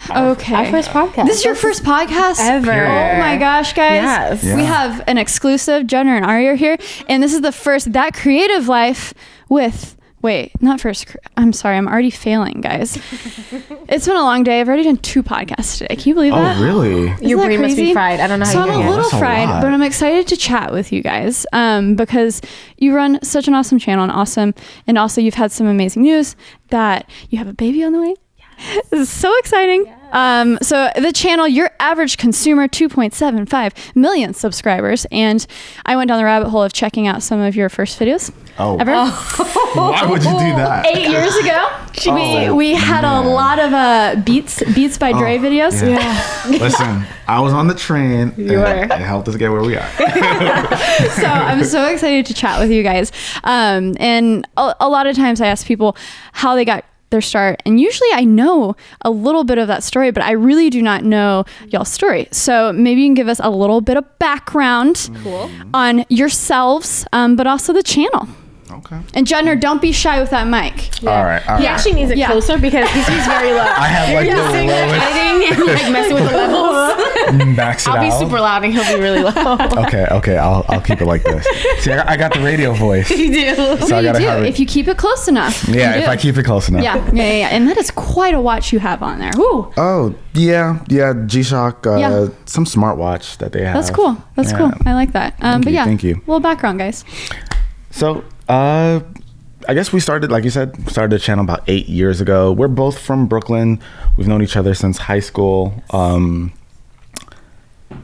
Okay. Our first podcast. This is your first podcast? Ever. Oh my gosh, guys. Yes. We have an exclusive. Jenner and Ari are here. And this is the first That Creative Life with... Wait, not first. I'm sorry. I'm already failing, guys. It's been a long day. I've already done 2 podcasts today. Can you believe that? Oh, really? Your brain must be fried. I don't know how so you I'm do a little That's a fried, lot. but I'm excited to chat with you guys because you run such an awesome channel and also you've had some amazing news that you have a baby on the way. Yes. This is so exciting. Yes. So the channel, Your Average Consumer, 2.75 million subscribers. And I went down the rabbit hole of checking out some of your first videos. Oh. Ever? Why would you do that? 8 years ago, we had a lot of Beats by Dre videos. Yeah. Listen, I was on the train. It helped us get where we are. So I'm so excited to chat with you guys. And a lot of times I ask people how they got their start, and usually I know a little bit of that story, but I really do not know y'all's story. So maybe you can give us a little bit of background on yourselves, but also the channel. Okay. And Jenner, don't be shy with that mic. All right. He actually needs it closer because he's very low. I have like the lowest. Editing and like messing with the levels. Max it I'll be out. super loud and he'll be really low. Okay. I'll keep it like this. See, I got the radio voice. You do. So I You gotta do have it. if you keep it close enough. Yeah, You if do. I keep it close enough. Yeah. And that is quite a watch you have on there. Ooh. Oh, yeah. G-Shock, Yeah. some smartwatch that they have. That's cool. That's cool. I like that. But yeah, thank you. A little background, guys. So, I guess we started, like you said, the channel about 8 years ago. We're both from Brooklyn. We've known each other since high school.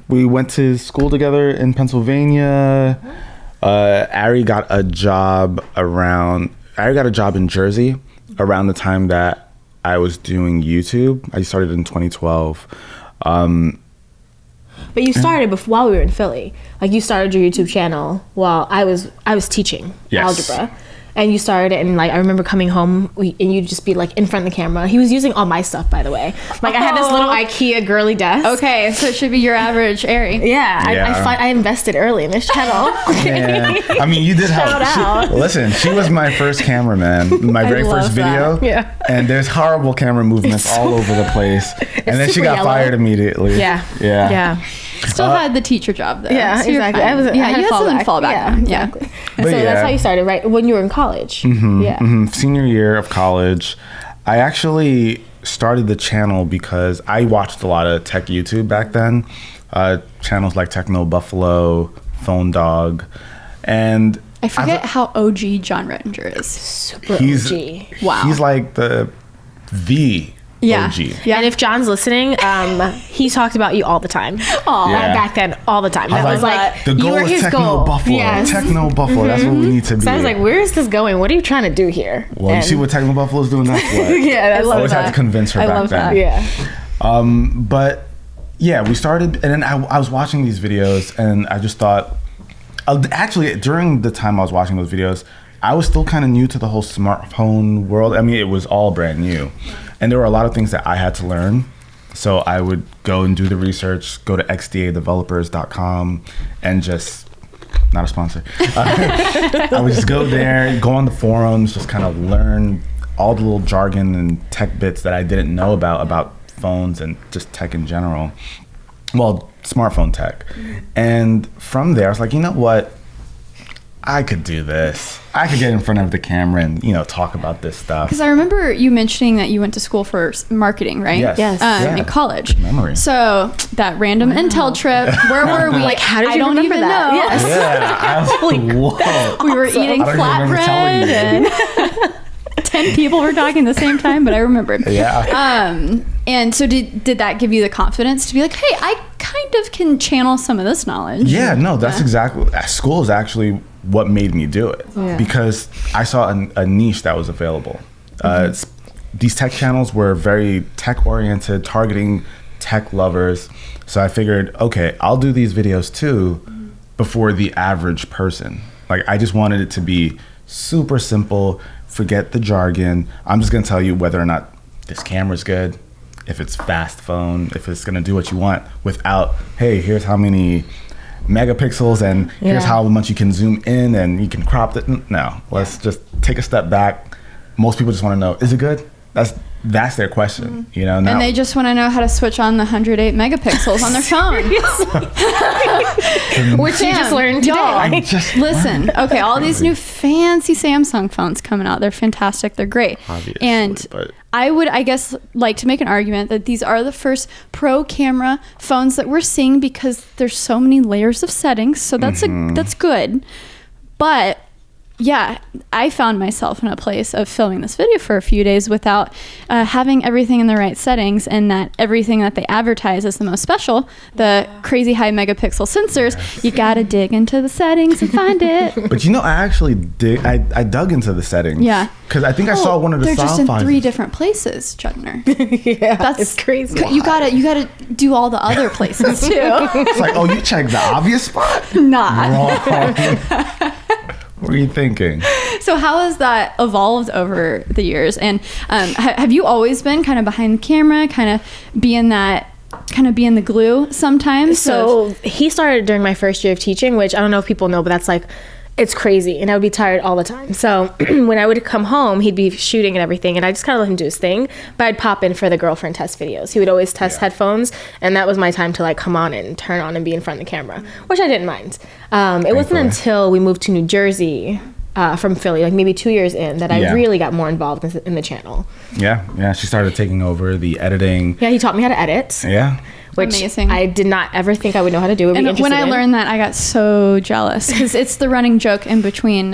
We went to school together in Pennsylvania. Ari got a job in Jersey around the time that I was doing YouTube. I started in 2012. But you started while we were in Philly. Like you started your YouTube channel while I was teaching algebra. And you started it, and like I remember coming home, and you'd just be like in front of the camera. He was using all my stuff, by the way. Like I had this little IKEA girly desk. Okay, so it should be your average Ari. Yeah, I invested early in this channel. Yeah. I mean, you did Shout out. Listen, she was my first cameraman, my very love first video. that. Yeah. And there's horrible camera movements all over the place. And then she super got yellow. fired immediately. Yeah. Still had the teacher job though. Yeah, so you're exactly. fine. I had you had some fallback. fallback. Yeah, exactly. But So yeah. that's how you started, right? When you were in college. Yeah. Senior year of college, I actually started the channel because I watched a lot of tech YouTube back then. Channels like Techno Buffalo, Phone Dog, and I forget how OG John Rettinger is. Super he's OG. Wow. He's like the Yeah. OG. Yeah. And if John's listening, he talked about you all the time. Yeah. Back then, all the time. That I was like the you goal were is his Techno goal. Buffalo. Yes. Techno Buffalo. That's what we need to be. So I was like, where is this going? What are you trying to do here? well, you see what Techno Buffalo's doing? That's what. Yeah, I love I always had that. to convince her I back love then. that. Yeah. But yeah, we started, and then I was watching these videos, and I just thought, actually, during the time I was watching those videos, I was still kind of new to the whole smartphone world. I mean, it was all brand new, and there were a lot of things that I had to learn. So I would go and do the research, go to xdadevelopers.com, and just, not a sponsor, I would just go there, go on the forums, just kind of learn all the little jargon and tech bits that I didn't know about phones and just tech in general. Well, smartphone tech. And from there, I was like, you know what? I could do this. I could get in front of the camera and, talk about this stuff. Because I remember you mentioning that you went to school for marketing, right? Yes. Yes. In college. Good memory. So that random Intel trip, where were we? Like, how did I you don't remember even that? know. Yes. Yeah, I was like, whoa. We were eating I don't even remember telling flatbread and 10 people were talking at the same time, but I remembered. Yeah. And so did that give you the confidence to be like, hey, I kind of can channel some of this knowledge? Yeah, no, that's exactly. School is actually what made me do it, because I saw a niche that was available. These tech channels were very tech oriented, targeting tech lovers. So I figured, okay, I'll do these videos too, before the average person. Like, I just wanted it to be super simple. Forget the jargon. I'm just gonna tell you whether or not this camera's good, if it's fast phone, if it's gonna do what you want, without, hey, here's how many megapixels and here's how much you can zoom in and you can crop it. No, let's just take a step back. Most people just want to know, is it good? That's that's their question, you know. Now, And they just want to know how to switch on the 108 megapixels on their phone. Which you just learned today. I just Listen, okay, all these new fancy Samsung phones coming out. They're fantastic. They're great. Obviously, And but I would, I guess, like to make an argument that these are the first pro camera phones that we're seeing because there's so many layers of settings. So that's that's good. But yeah, I found myself in a place of filming this video for a few days without having everything in the right settings, and that everything that they advertise as the most special, the crazy high megapixel sensors, you gotta dig into the settings and find it. But you know, I actually did. I dug into the settings. Yeah. Because I think I saw one of the they're style just in files. 3 different places, Judner. Yeah, That's it's crazy. You gotta do all the other places too. It's like, oh, you checked the obvious spot. Not. Wrong. What are you thinking? So how has that evolved over the years? And have you always been kind of behind the camera, kind of being the glue sometimes? So he started during my first year of teaching, which I don't know if people know, but that's like, it's crazy. And I would be tired all the time. So when I would come home, he'd be shooting and everything. And I just kind of let him do his thing. But I'd pop in for the girlfriend test videos. He would always test headphones. And that was my time to like come on and turn on and be in front of the camera, which I didn't mind. It wasn't until we moved to New Jersey from Philly, like maybe 2 years in, that I really got more involved in the channel. Yeah. She started taking over the editing. Yeah, he taught me how to edit. Yeah. Which Amazing. I did not ever think I would know how to do. And when I learned that, I got so jealous because it's the running joke in between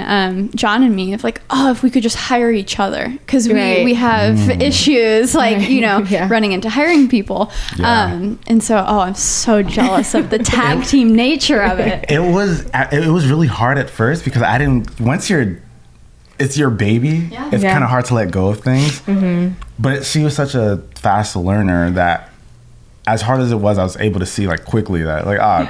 John and me of like, oh, if we could just hire each other because we have issues like, you know, running into hiring people. Yeah. And so, I'm so jealous of the tag team nature of it. It was really hard at first because it's your baby. Yeah. It's kind of hard to let go of things. But she was such a fast learner that as hard as it was, I was able to see like quickly that like, all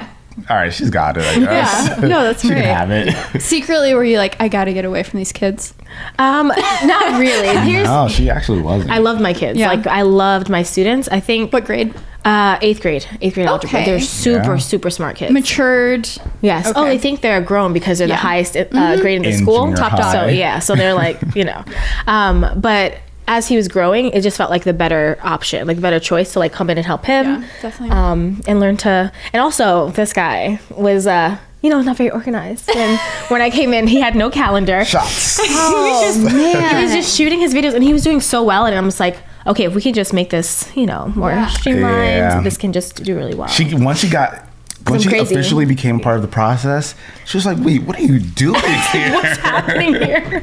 right, she's got it. I guess. Yeah, no, that's she great. can have it. Secretly, were you like, I got to get away from these kids? Not really. No, she actually wasn't. I loved my kids. Yeah. Like I loved my students. I think What grade? 8th grade algebra. They're super smart kids. Matured. Yes. Okay. Oh, they think they're grown because they're the highest grade in the In school. junior Top dog. high. So yeah, so they're like, you know, but as he was growing, it just felt like the better option, like the better choice to like come in and help him. Yeah, definitely. And learn to, and also this guy was, not very organized. And when I came in, he had no calendar. Shots. Man. He was just shooting his videos and he was doing so well. And I'm just like, okay, if we can just make this, more streamlined, this can just do really well. Once she crazy. officially became part of the process, she was like, wait, what are you doing here? What's happening here?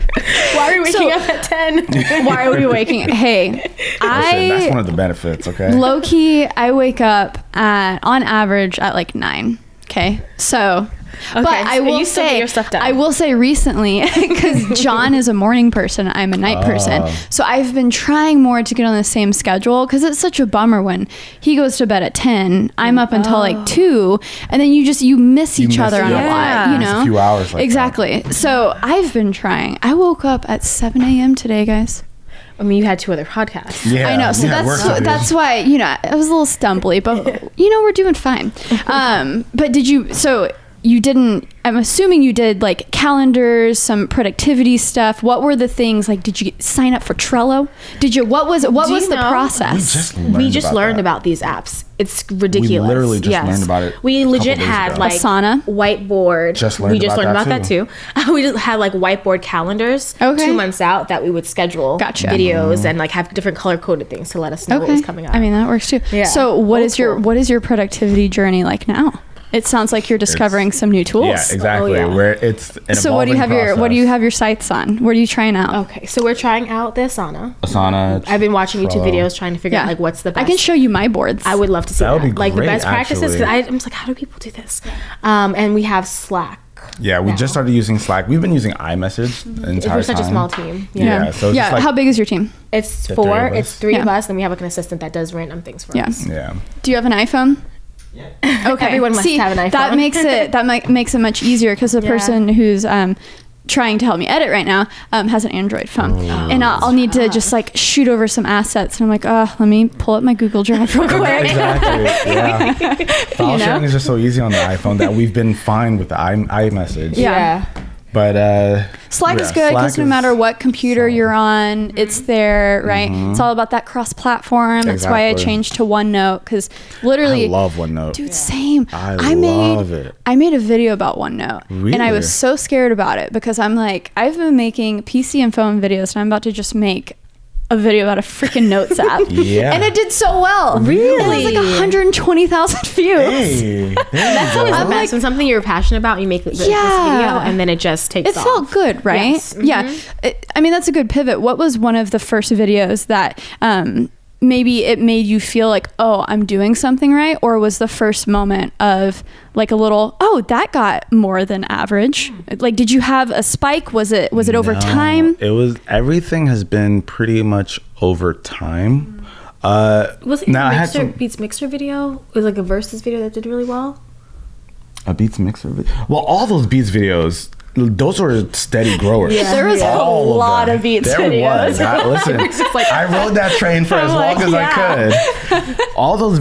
Why are we waking up at 10? Why are we waking? Hey, Listen, that's one of the benefits, okay? low key, I wake up on average at like 9. Okay, so. But I will say, your stuff done. I will say recently, because John is a morning person, I'm a night person. So I've been trying more to get on the same schedule because it's such a bummer when he goes to bed at 10, I'm up until like 2, and then you miss each other on a lot, you It's know? a few hours like exactly. So I've been trying. I woke up at 7 a.m. today, guys. I mean, you had 2 other podcasts. Yeah, I know, so you had work to do. that's why I was a little stumbly, but we're doing fine. But you didn't, I'm assuming you did like calendars, some productivity stuff. What were the things like? Did you sign up for Trello? What was the process? We just learned about these apps. It's ridiculous. We literally just learned about it. We legit a couple days had ago. like Asana? Whiteboard. We just learned about that too. We just had like whiteboard calendars 2 months out that we would schedule videos and like have different color coded things to let us know what was coming up. I mean, that works too. Yeah. So what is your productivity journey like now? It sounds like you're discovering some new tools. Yeah, exactly. Where it's an so what do you have process. your sights on? What are you trying out? Okay, so we're trying out the Asana. I've been watching YouTube videos trying to figure out like what's the best. I can show you my boards. I would love to see That would be like the great, best practices because actually. I'm just like, how do people do this? And we have Slack. Yeah, we just started using Slack. We've been using iMessage the entire time. We're such a small team. Yeah. So it's just like how big is your team? It's The 4. three of us. It's 3 of us, and we have like an assistant that does random things for us. Yeah. Do you have an iPhone? Yeah. Okay. Everyone must have an iPhone. That makes it much easier because the person who's trying to help me edit right now has an Android phone, and I'll need to just like shoot over some assets, and I'm like, let me pull up my Google Drive real quick. Exactly. Yeah. File sharing is just so easy on the iPhone that we've been fine with the iMessage. Yeah. But Slack is good because no matter what computer you're on, it's there, right? It's all about that cross-platform. That's why I changed to OneNote, because literally, I love OneNote. Dude, same. I love it. I made a video about OneNote, Really? and I was so scared about it because I'm like, I've been making PC and phone videos, and I'm about to just make a video about a freaking Notes app. Yeah. And it did so well. Really? It was like 120,000 views. Hey, That's always the best. When something you're passionate about, you make this video, and then it just takes off. It felt good, right? Yes. Yeah. I mean, that's a good pivot. What was one of the first videos that maybe it made you feel like, oh, I'm doing something right? Or was the first moment of like a little, oh, that got more than average? Like, did you have a spike? Was it over time? It was, everything has been pretty much over time. Was it Beats Mixer video? It was like a Versus video that did really well. A Beats Mixer video? Well, all those Beats videos, those were steady growers. Yeah. There was a lot of Beats videos. Listen, I rode that train for as long as I could. All those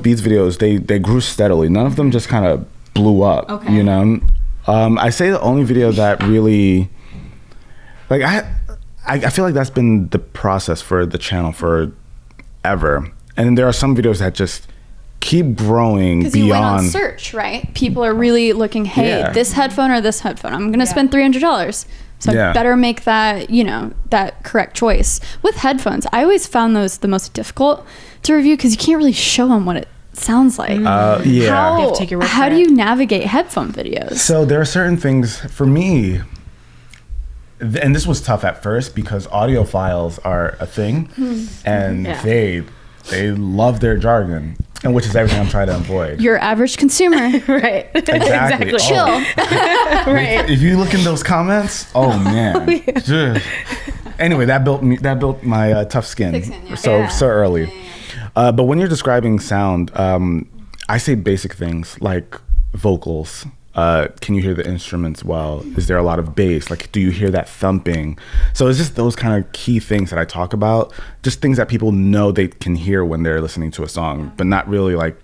Beats videos, they grew steadily. None of them just kind of blew up. Okay. You know, I say the only video that really, like, I feel like that's been the process for the channel forever. And there are some videos that just keep growing beyond. Because you went on search, right? People are really looking, hey, this headphone or this headphone. I'm going to spend $300. So I better make that, that correct choice. With headphones, I always found those the most difficult to review because you can't really show them what it sounds like. Yeah. How do you navigate headphone videos? So there are certain things for me, and this was tough at first because audio files are a thing, and they love their jargon. And which is everything I'm trying to avoid. Your average consumer. Right. Exactly. Chill. Right. If you look in those comments, oh man. Anyway, that built my tough skin. So early. But when you're describing sound, I say basic things like vocals. Can you hear the instruments well? Is there a lot of bass? Like, do you hear that thumping? So it's just those kind of key things that I talk about, just things that people know they can hear when they're listening to a song, but not really like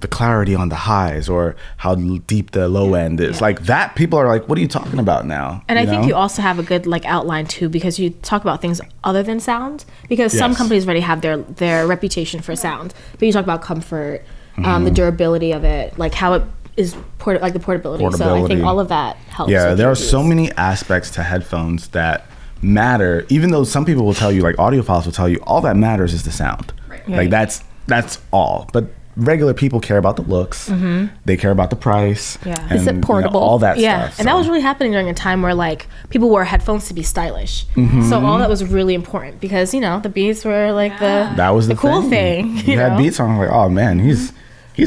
the clarity on the highs or how deep the low end is. Like that, people are like, what are you talking about now? And I think you also have a good like outline too, because you talk about things other than sound, because some companies already have their reputation for sound, but you talk about comfort, the durability of it, like how it is the portability. So I think all of that helps. Yeah, there are so many aspects to headphones that matter, even though some people will tell you, like audiophiles will tell you, all that matters is the sound. Right. Like that's all. But regular people care about the looks. They care about the price. Yeah. And, is it portable? All that stuff. Yeah, and that was really happening during a time where like people wore headphones to be stylish. So all that was really important because the Beats were like that was the cool thing. You had Beats on, like, oh man, he's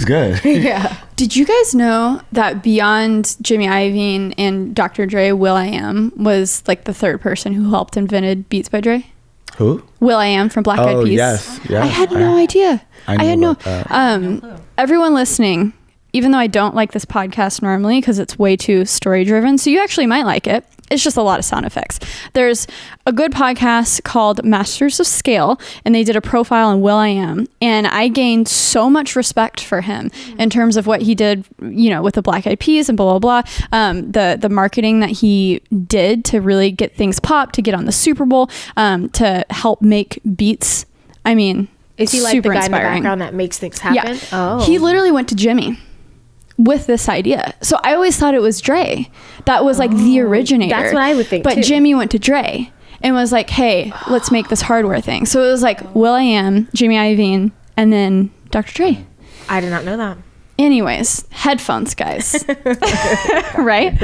good. Yeah. Did you guys know that beyond Jimmy Iovine and Dr. Dre, will.i.am was like the third person who helped invented Beats by Dre? Who? will.i.am from Black Eyed Peas. Yes. I had no idea. I had no. Everyone listening, even though I don't like this podcast normally because it's way too story driven, so you actually might like it. It's just a lot of sound effects. There's a good podcast called Masters of Scale, and they did a profile on will.i.am, and I gained so much respect for him in terms of what he did, with the Black Eyed Peas and blah, blah, blah. The marketing that he did to really get things popped, to get on the Super Bowl, to help make beats. I mean, is he like the guy in the background that makes things happen? Yeah. Oh. He literally went to Jimmy with this idea. So I always thought it was Dre. That was like the originator. That's what I would think But too. Jimmy went to Dre and was like, hey, let's make this hardware thing. So it was like will.i.am, Jimmy Iovine, and then Dr. Dre. I did not know that. Anyways, headphones, guys. Right?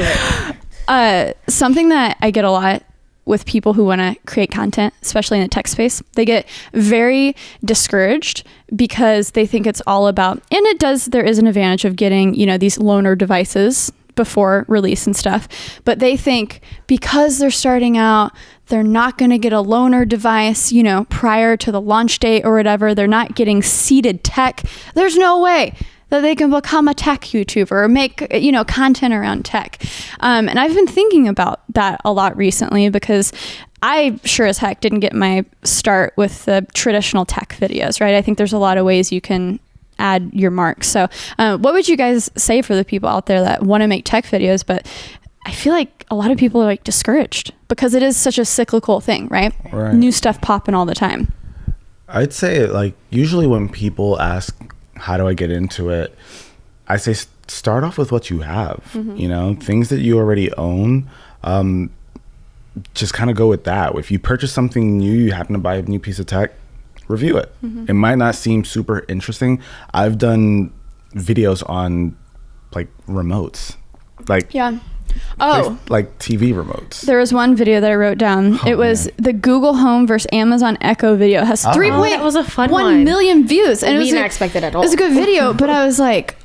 Something that I get a lot with people who want to create content, especially in the tech space, they get very discouraged because they think it's all about, and there is an advantage of getting, these loaner devices before release and stuff, but they think because they're starting out, they're not going to get a loaner device, prior to the launch date or whatever. They're not getting seeded tech. There's no way that they can become a tech YouTuber or make, content around tech. And I've been thinking about that a lot recently because I sure as heck didn't get my start with the traditional tech videos, right? I think there's a lot of ways you can add your mark. So what would you guys say for the people out there that want to make tech videos, but I feel like a lot of people are like discouraged because it is such a cyclical thing, right? New stuff popping all the time. I'd say like usually when people ask, how do I get into it? I say start off with what you have, you know, things that you already own. Just kind of go with that. If you purchase something new, you happen to buy a new piece of tech, review it. It might not seem super interesting. I've done videos on like remotes, like like TV remotes. There was one video that I wrote down. It was the Google Home versus Amazon Echo video. It has 3.1 million views, and we didn't expect it at all. It was a good video, but I was like,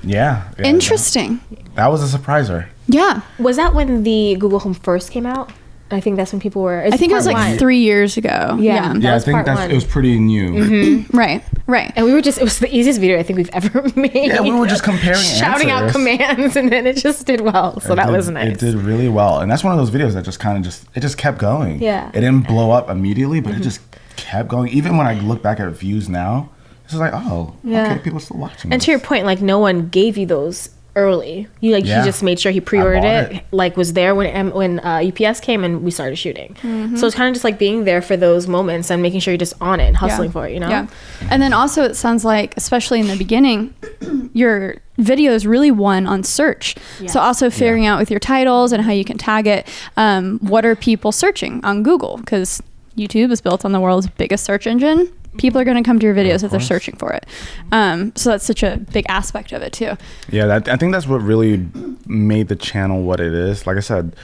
yeah, interesting. That was a surpriser. Yeah. Was that when the Google Home first came out? I think that's when people were. I think it was like 3 years ago. Yeah, I think it was pretty new. Right. And we were it was the easiest video I think we've ever made. Yeah, we were just comparing shouting answers. out commands, and then it just did well. So that was nice. It did really well, and that's one of those videos that just kind of it just kept going. Yeah, it didn't blow up immediately, but it just kept going. Even when I look back at views now, it's like, okay, people are still watching. And this. To your point, like no one gave you those early. He just made sure he pre-ordered it. Like was there when UPS came and we started shooting. So it's kind of just like being there for those moments and making sure you're just on it and hustling for it, you know? Yeah. And then also it sounds like, especially in the beginning, your videos really won on search. So also figuring out with your titles and how you can tag it, what are people searching on Google? Because YouTube is built on the world's biggest search engine. People are going to come to your videos if they're searching for it. So that's such a big aspect of it too. Yeah, I think that's what really made the channel what it is. Like I said,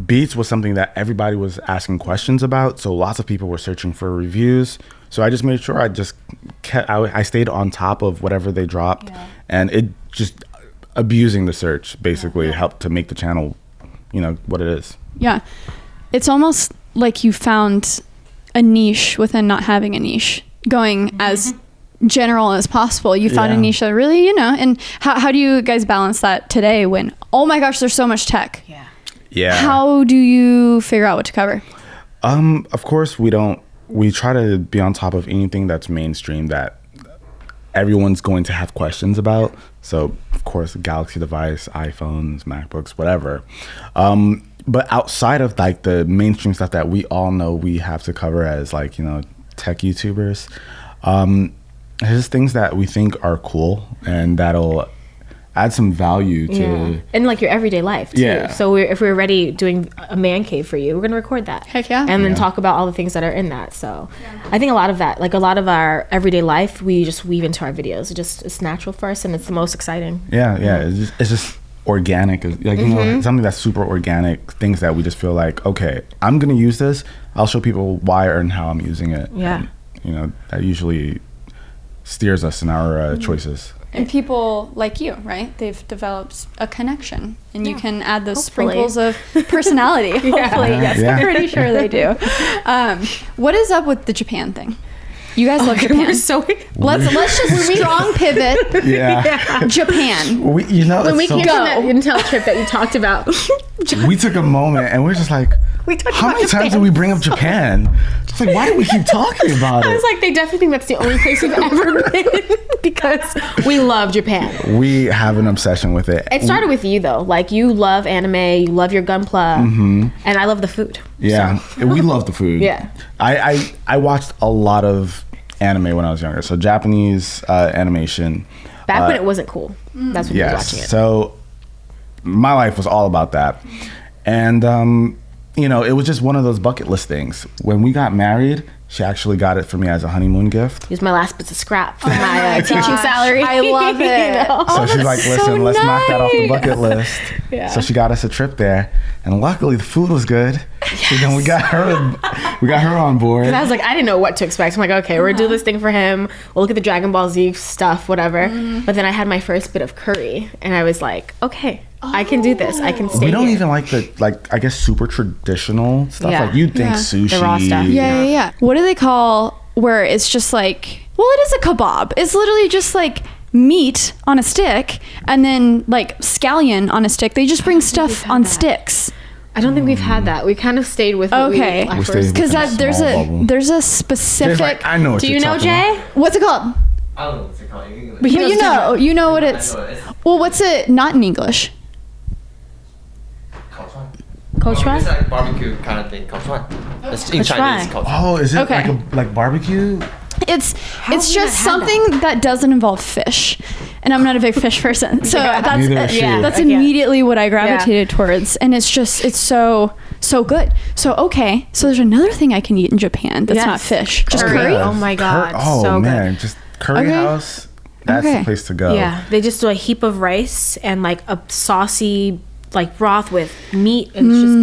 Beats was something that everybody was asking questions about. So lots of people were searching for reviews. So I just made sure I stayed on top of whatever they dropped. And it just abusing the search basically helped to make the channel, you know, what it is. Yeah. It's almost like you found a niche within not having a niche, going as general as possible. You found a niche that really, you know. And how do you guys balance that today when, oh my gosh, there's so much tech? Yeah. How do you figure out what to cover? Of course we try to be on top of anything that's mainstream that everyone's going to have questions about. So of course, Galaxy device, iPhones, MacBooks, whatever. But outside of like the mainstream stuff that we all know we have to cover as like, you know, tech YouTubers, there's things that we think are cool and that'll add some value to and like your everyday life too. So if we're ready doing a man cave for you, we're gonna record that. Heck yeah. And then talk about all the things that are in that. So I think a lot of that, like a lot of our everyday life, we just weave into our videos. It's natural for us and it's the most exciting. It's just organic, like, you know, something that's super organic, things that we just feel like, okay, I'm gonna use this, I'll show people why and how I'm using it. And, you know, that usually steers us in our choices. And people like you, right? They've developed a connection, and you can add those sprinkles of personality. Hopefully, yes, I'm pretty sure they do. What is up with the Japan thing? You guys love Japan. We're so let's just strong pivot. Japan. When we came from that Intel trip that you talked about, we took a moment and we're just like, how many times did we bring up Japan? It's like, why do we keep talking about it? I was like, they definitely think that's the only place we've ever been because we love Japan. We have an obsession with it. It started with you though. Like you love anime, you love your Gunpla, and I love the food. Yeah, we love the food. I watched a lot of anime when I was younger, so Japanese animation. Back when it wasn't cool. That's when you were watching it. So my life was all about that. And you know, it was just one of those bucket list things. When we got married, she actually got it for me as a honeymoon gift. It was my last bits of scrap for my teaching salary. I love it. You know? So she's like, listen, let's knock that off the bucket list. So she got us a trip there, and luckily the food was good. So then we got her on board. And I was like, I didn't know what to expect. I'm like, okay, we're gonna do this thing for him. We'll look at the Dragon Ball Z stuff, whatever. But then I had my first bit of curry, and I was like, okay, I can do this. I can stay We don't here. even like the I guess super traditional stuff. Like you'd think sushi. The raw stuff. Yeah. What do they call where it's just like, well, it is a kebab. It's literally just like meat on a stick and then like scallion on a stick. They just bring stuff on sticks. I don't think we've had that. We kind of stayed with what we first. Because there's a specific. Like, I know what do you're you know, Jay? about. What's it called? I don't know what's it called. But you know what it's. Well, what's it not in English? Kochwa? It's like barbecue kind of thing. Kochwa. It's in Chinese. Kochwa. Oh, is it Okay. like barbecue? It's have just we not had something that doesn't involve fish, and I'm not a big fish person, so Neither is she. that's I can't. immediately what I gravitated towards, and it's so good. So there's another thing I can eat in Japan that's not fish, just curry. Oh my God, Oh so man, just Curry Okay. House. That's Okay. the place to go. Yeah, they just do a heap of rice and like a saucy like broth with meat. And it's just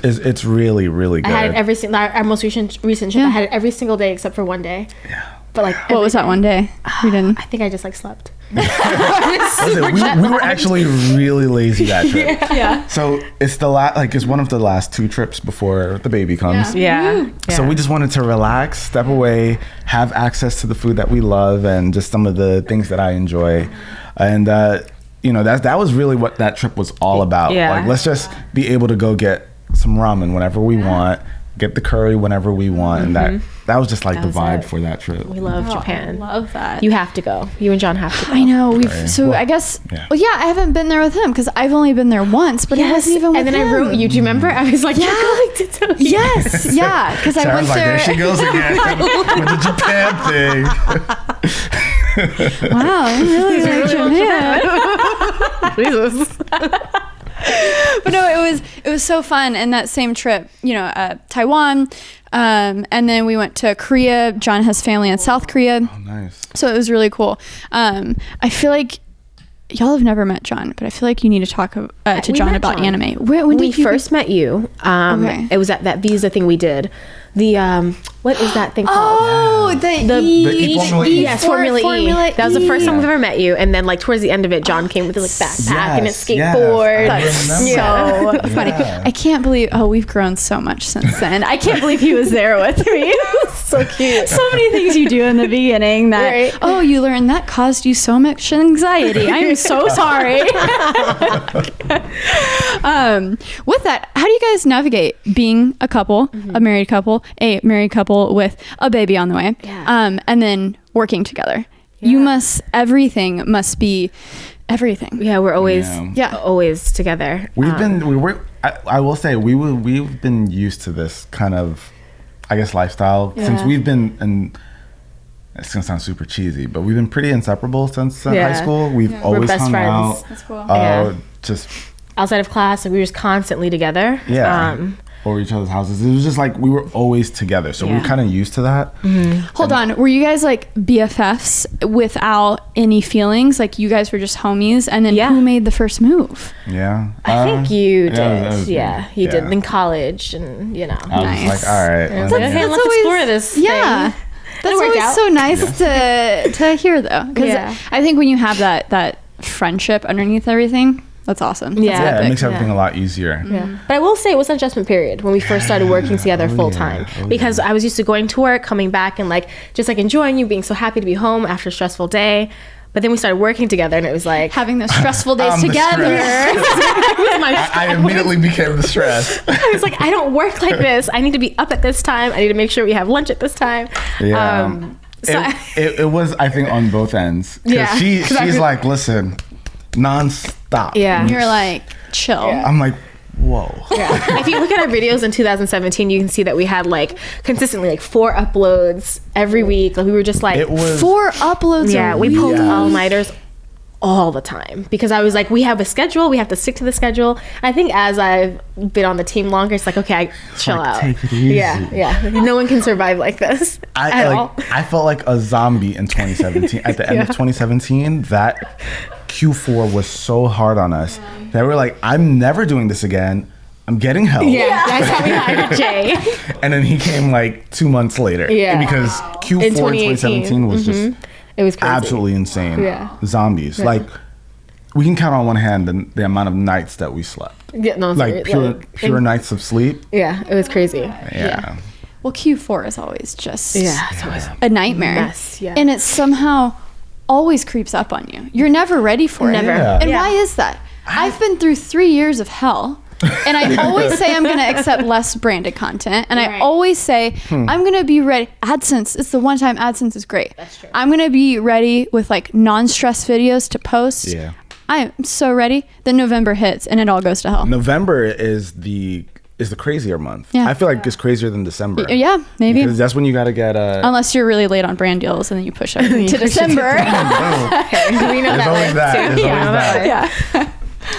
amazing. It's really really good. I had it every single our most recent trip. I had it every single day except for one day. Yeah. But like, What was that one day? We didn't. I think I just like slept. Listen, we were actually really lazy that trip. Yeah. So it's it's one of the last 2 trips before the baby comes. Yeah. So we just wanted to relax, step away, have access to the food that we love and just some of the things that I enjoy. And that was really what that trip was all about. Yeah. Like, let's just be able to go get some ramen whenever we want, get the curry whenever we want. And that was just like the was vibe it. for that trip. We love Japan. Love that. You have to go. You and John have to go. I know. Right. So Well, I guess. yeah. Well, yeah, I haven't been there with him because I've only been there once, but it wasn't even with and then him. I wrote you. Do you remember? I was like, Yeah. you're going to Tokyo. Yes, yeah, because I went Sarah's like, there. there she goes again with the Japan thing. Wow, I really like Japan. Jesus. But no, it was so fun. And that same trip, Taiwan, and then we went to Korea. John has family in South Korea, Oh, nice. so it was really cool. I feel like y'all have never met John, but I feel like you need to talk to We John met about John. anime. When we did you first met you, Okay. it was at that visa thing we did. The what is that thing called? Oh, the Formula E. Yes, Formula E. That was the first time we've ever met you, and then like towards the end of it, John came with his like backpack and his Yes, skateboard. yes, I remember. So funny. Yeah. I can't believe. Oh, we've grown so much since then. I can't believe he was there with me. So cute. So many things you do in the beginning that Right. you learned that caused you so much anxiety. I am so sorry. With that, how do you guys navigate being a couple, a married couple with a baby on the way, Yeah. and then working together? Everything must be everything. Yeah, we're always Yeah. always together. I will say we've been used to this kind of, I guess, lifestyle since we've been in. It's gonna sound super cheesy, but we've been pretty inseparable since high school. We've always best hung friends. out. That's cool. Just outside of class, like we were just constantly together. over each other's houses. It was just like we were always together, so we were kind of used to that. Hold on, were you guys like BFFs without any feelings? Like you guys were just homies, and then who made the first move? Yeah, I think you did. that was me. You did in college, and I was Nice. just like, all right, It's like, okay, let's explore this. Yeah. thing. That's worked always out. so nice to hear though, because Yeah. I think when you have that friendship underneath everything, that's awesome. That's Yeah. yeah, it epic. makes everything a lot easier. Yeah. But I will say it was an adjustment period when we first started working together full time because I was used to going to work, coming back and like just like enjoying you, being so happy to be home after a stressful day. But then we started working together and it was like Having those stressful days I'm the together. I immediately became the stress. I was like, I don't work like this. I need to be up at this time. I need to make sure we have lunch at this time. Yeah. So It was, I think, on both ends. 'Cause Yeah. she's like, listen, nonstop. yeah. You're like, chill. I'm like, whoa. If you look at our videos in 2017, you can see that we had like consistently like 4 uploads every week. Like we were just like, It was 4 uploads. yeah, a we week. pulled Yes. all-nighters all the time because I was like, we have a schedule, we have to stick to the schedule. I think as I've been on the team longer, it's like, okay, chill like, out. take it easy. Yeah. No one can survive like this at all. I felt like a zombie in 2017. At the end of 2017, that Q4 was so hard on us that we're like, I'm never doing this again. I'm getting help. Yeah, that's how we hired Jay. And then he came like 2 months later. Yeah. Because Q4 in 2017 was just It was crazy. absolutely insane. Yeah. Zombies. Like, we can count on one hand the amount of nights that we slept. Yeah, no, Like pure nights of sleep. Yeah, it was crazy. Yeah. Well, Q4 is always just It's always a nightmare. mess, yeah. And it somehow always creeps up on you. You're never ready for it. Never. Yeah. And Yeah. why is that? I've been through 3 years of hell. And I always say I'm going to accept less branded content. And I Right. always say I'm going to be ready. AdSense, it's the one time AdSense is great. That's true. I'm going to be ready with like non-stress videos to post. Yeah. I am so ready. Then November hits and it all goes to hell. November is the crazier month. Yeah. I feel like it's crazier than December. Yeah, maybe. Because that's when you got to get unless you're really late on brand deals and then you push up to December. We know There's always that. There's always that. Yeah.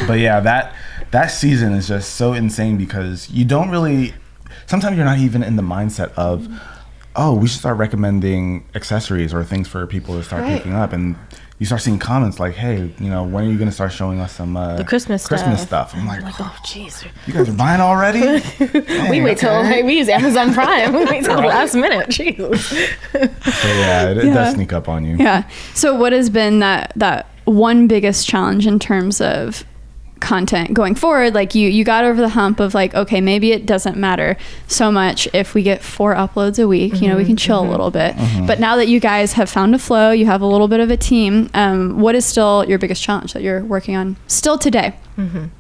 But yeah, that season is just so insane because you don't really. Sometimes you're not even in the mindset of, oh, we should start recommending accessories or things for people to start picking up, and you start seeing comments like, hey, when are you going to start showing us some the Christmas stuff? I'm like, oh, jeez. You guys are buying already? Dang, we wait till we use Amazon Prime. We wait till the last minute. Jeez. So yeah, it does sneak up on you. Yeah. So what has been that one biggest challenge in terms of content going forward? Like you got over the hump of like, okay, maybe it doesn't matter so much if we get 4 uploads a week, we can chill a little bit. But now that you guys have found a flow, you have a little bit of a team, what is still your biggest challenge that you're working on still today? The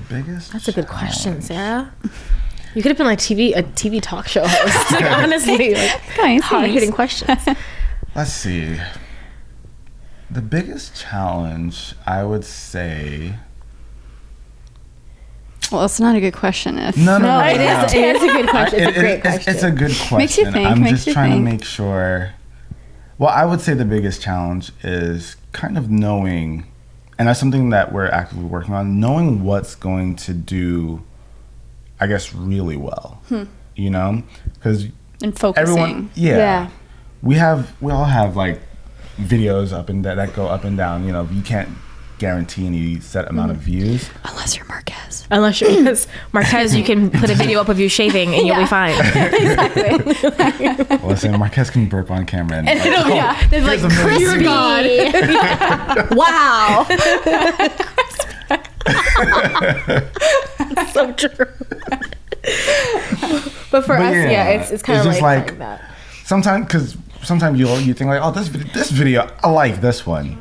biggest That's a good question, Sarah. You could have been like a TV talk show host. Like, honestly, like, hard-hitting questions. Let's see. The biggest challenge, I would say. Well, it's not a good question. It is a good question. It's a great question. It's a good question. Makes you think. I'm just trying to make sure. Well, I would say the biggest challenge is kind of knowing, and that's something that we're actively working on, knowing what's going to do, I guess, really well. Because and focusing. We all have like videos up and that go up and down. You can't guarantee any set amount of views unless you're Marquez. Marquez, you can put a video up of you shaving and you'll be fine. Exactly. Listen, Marquez can burp on camera and there's like crispy. Wow. That's so true. But for us, it's kind of like that. Sometimes you think like, oh, this video, I like this one.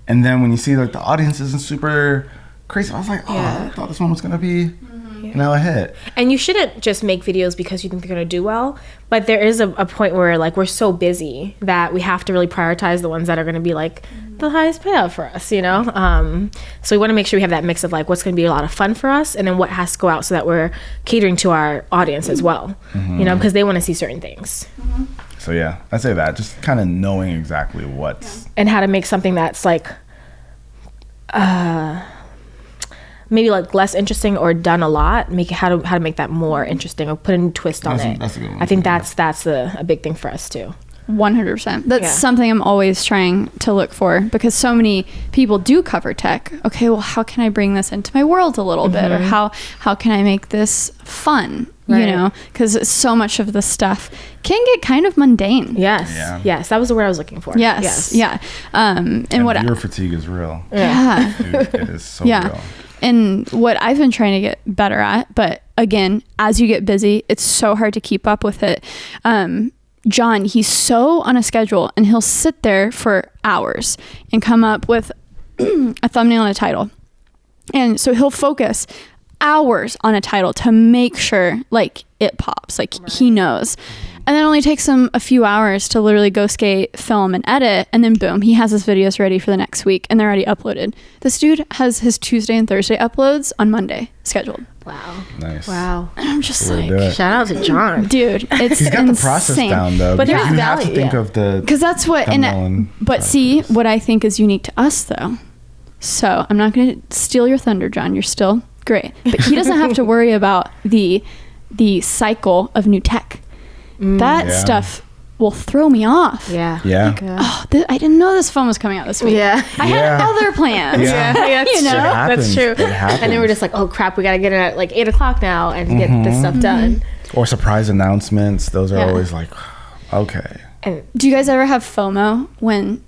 And then when you see like the audience isn't super crazy, I was like, I thought this one was gonna be a hit. And you shouldn't just make videos because you think they're gonna do well, but there is a point where like we're so busy that we have to really prioritize the ones that are gonna be like the highest payout for us, So we want to make sure we have that mix of like what's gonna be a lot of fun for us, and then what has to go out so that we're catering to our audience as well, because they want to see certain things. So yeah, I'd say that, just kind of knowing exactly what's and how to make something that's like maybe like less interesting or done a lot, how to make that more interesting or put a new twist on it. That's a good one. I think that's a big thing for us too. 100%. That's something I'm always trying to look for, because so many people do cover tech. Okay, well, how can I bring this into my world a little bit, or how can I make this fun? Right. Because so much of the stuff can get kind of mundane. Yes, that was the word I was looking for. Yes. And what viewer fatigue is real. Yeah. Dude, it is so real. And what I've been trying to get better at, but again, as you get busy, it's so hard to keep up with it. John, he's so on a schedule, and he'll sit there for hours and come up with a thumbnail and a title. And so he'll focus hours on a title to make sure like it pops, like he knows. And then it only takes him a few hours to literally go skate, film, and edit, and then boom, he has his videos ready for the next week, and they're already uploaded. This dude has his Tuesday and Thursday uploads on Monday scheduled. Wow. Nice. Wow. And I'm just like, shout out to John. Dude, it's He's got insane. the process down though. But you have to think of the, because that's what, but see, what I think is unique to us though. So I'm not going to steal your thunder, John. You're still great, but he doesn't have to worry about the cycle of new tech. That stuff will throw me off. Yeah. Oh, I didn't know this phone was coming out this week. I had other plans. That's true. And then we're just like, oh crap, we gotta get it at like 8 o'clock now and get this stuff done. Or surprise announcements. Those are always like, okay. And do you guys ever have FOMO when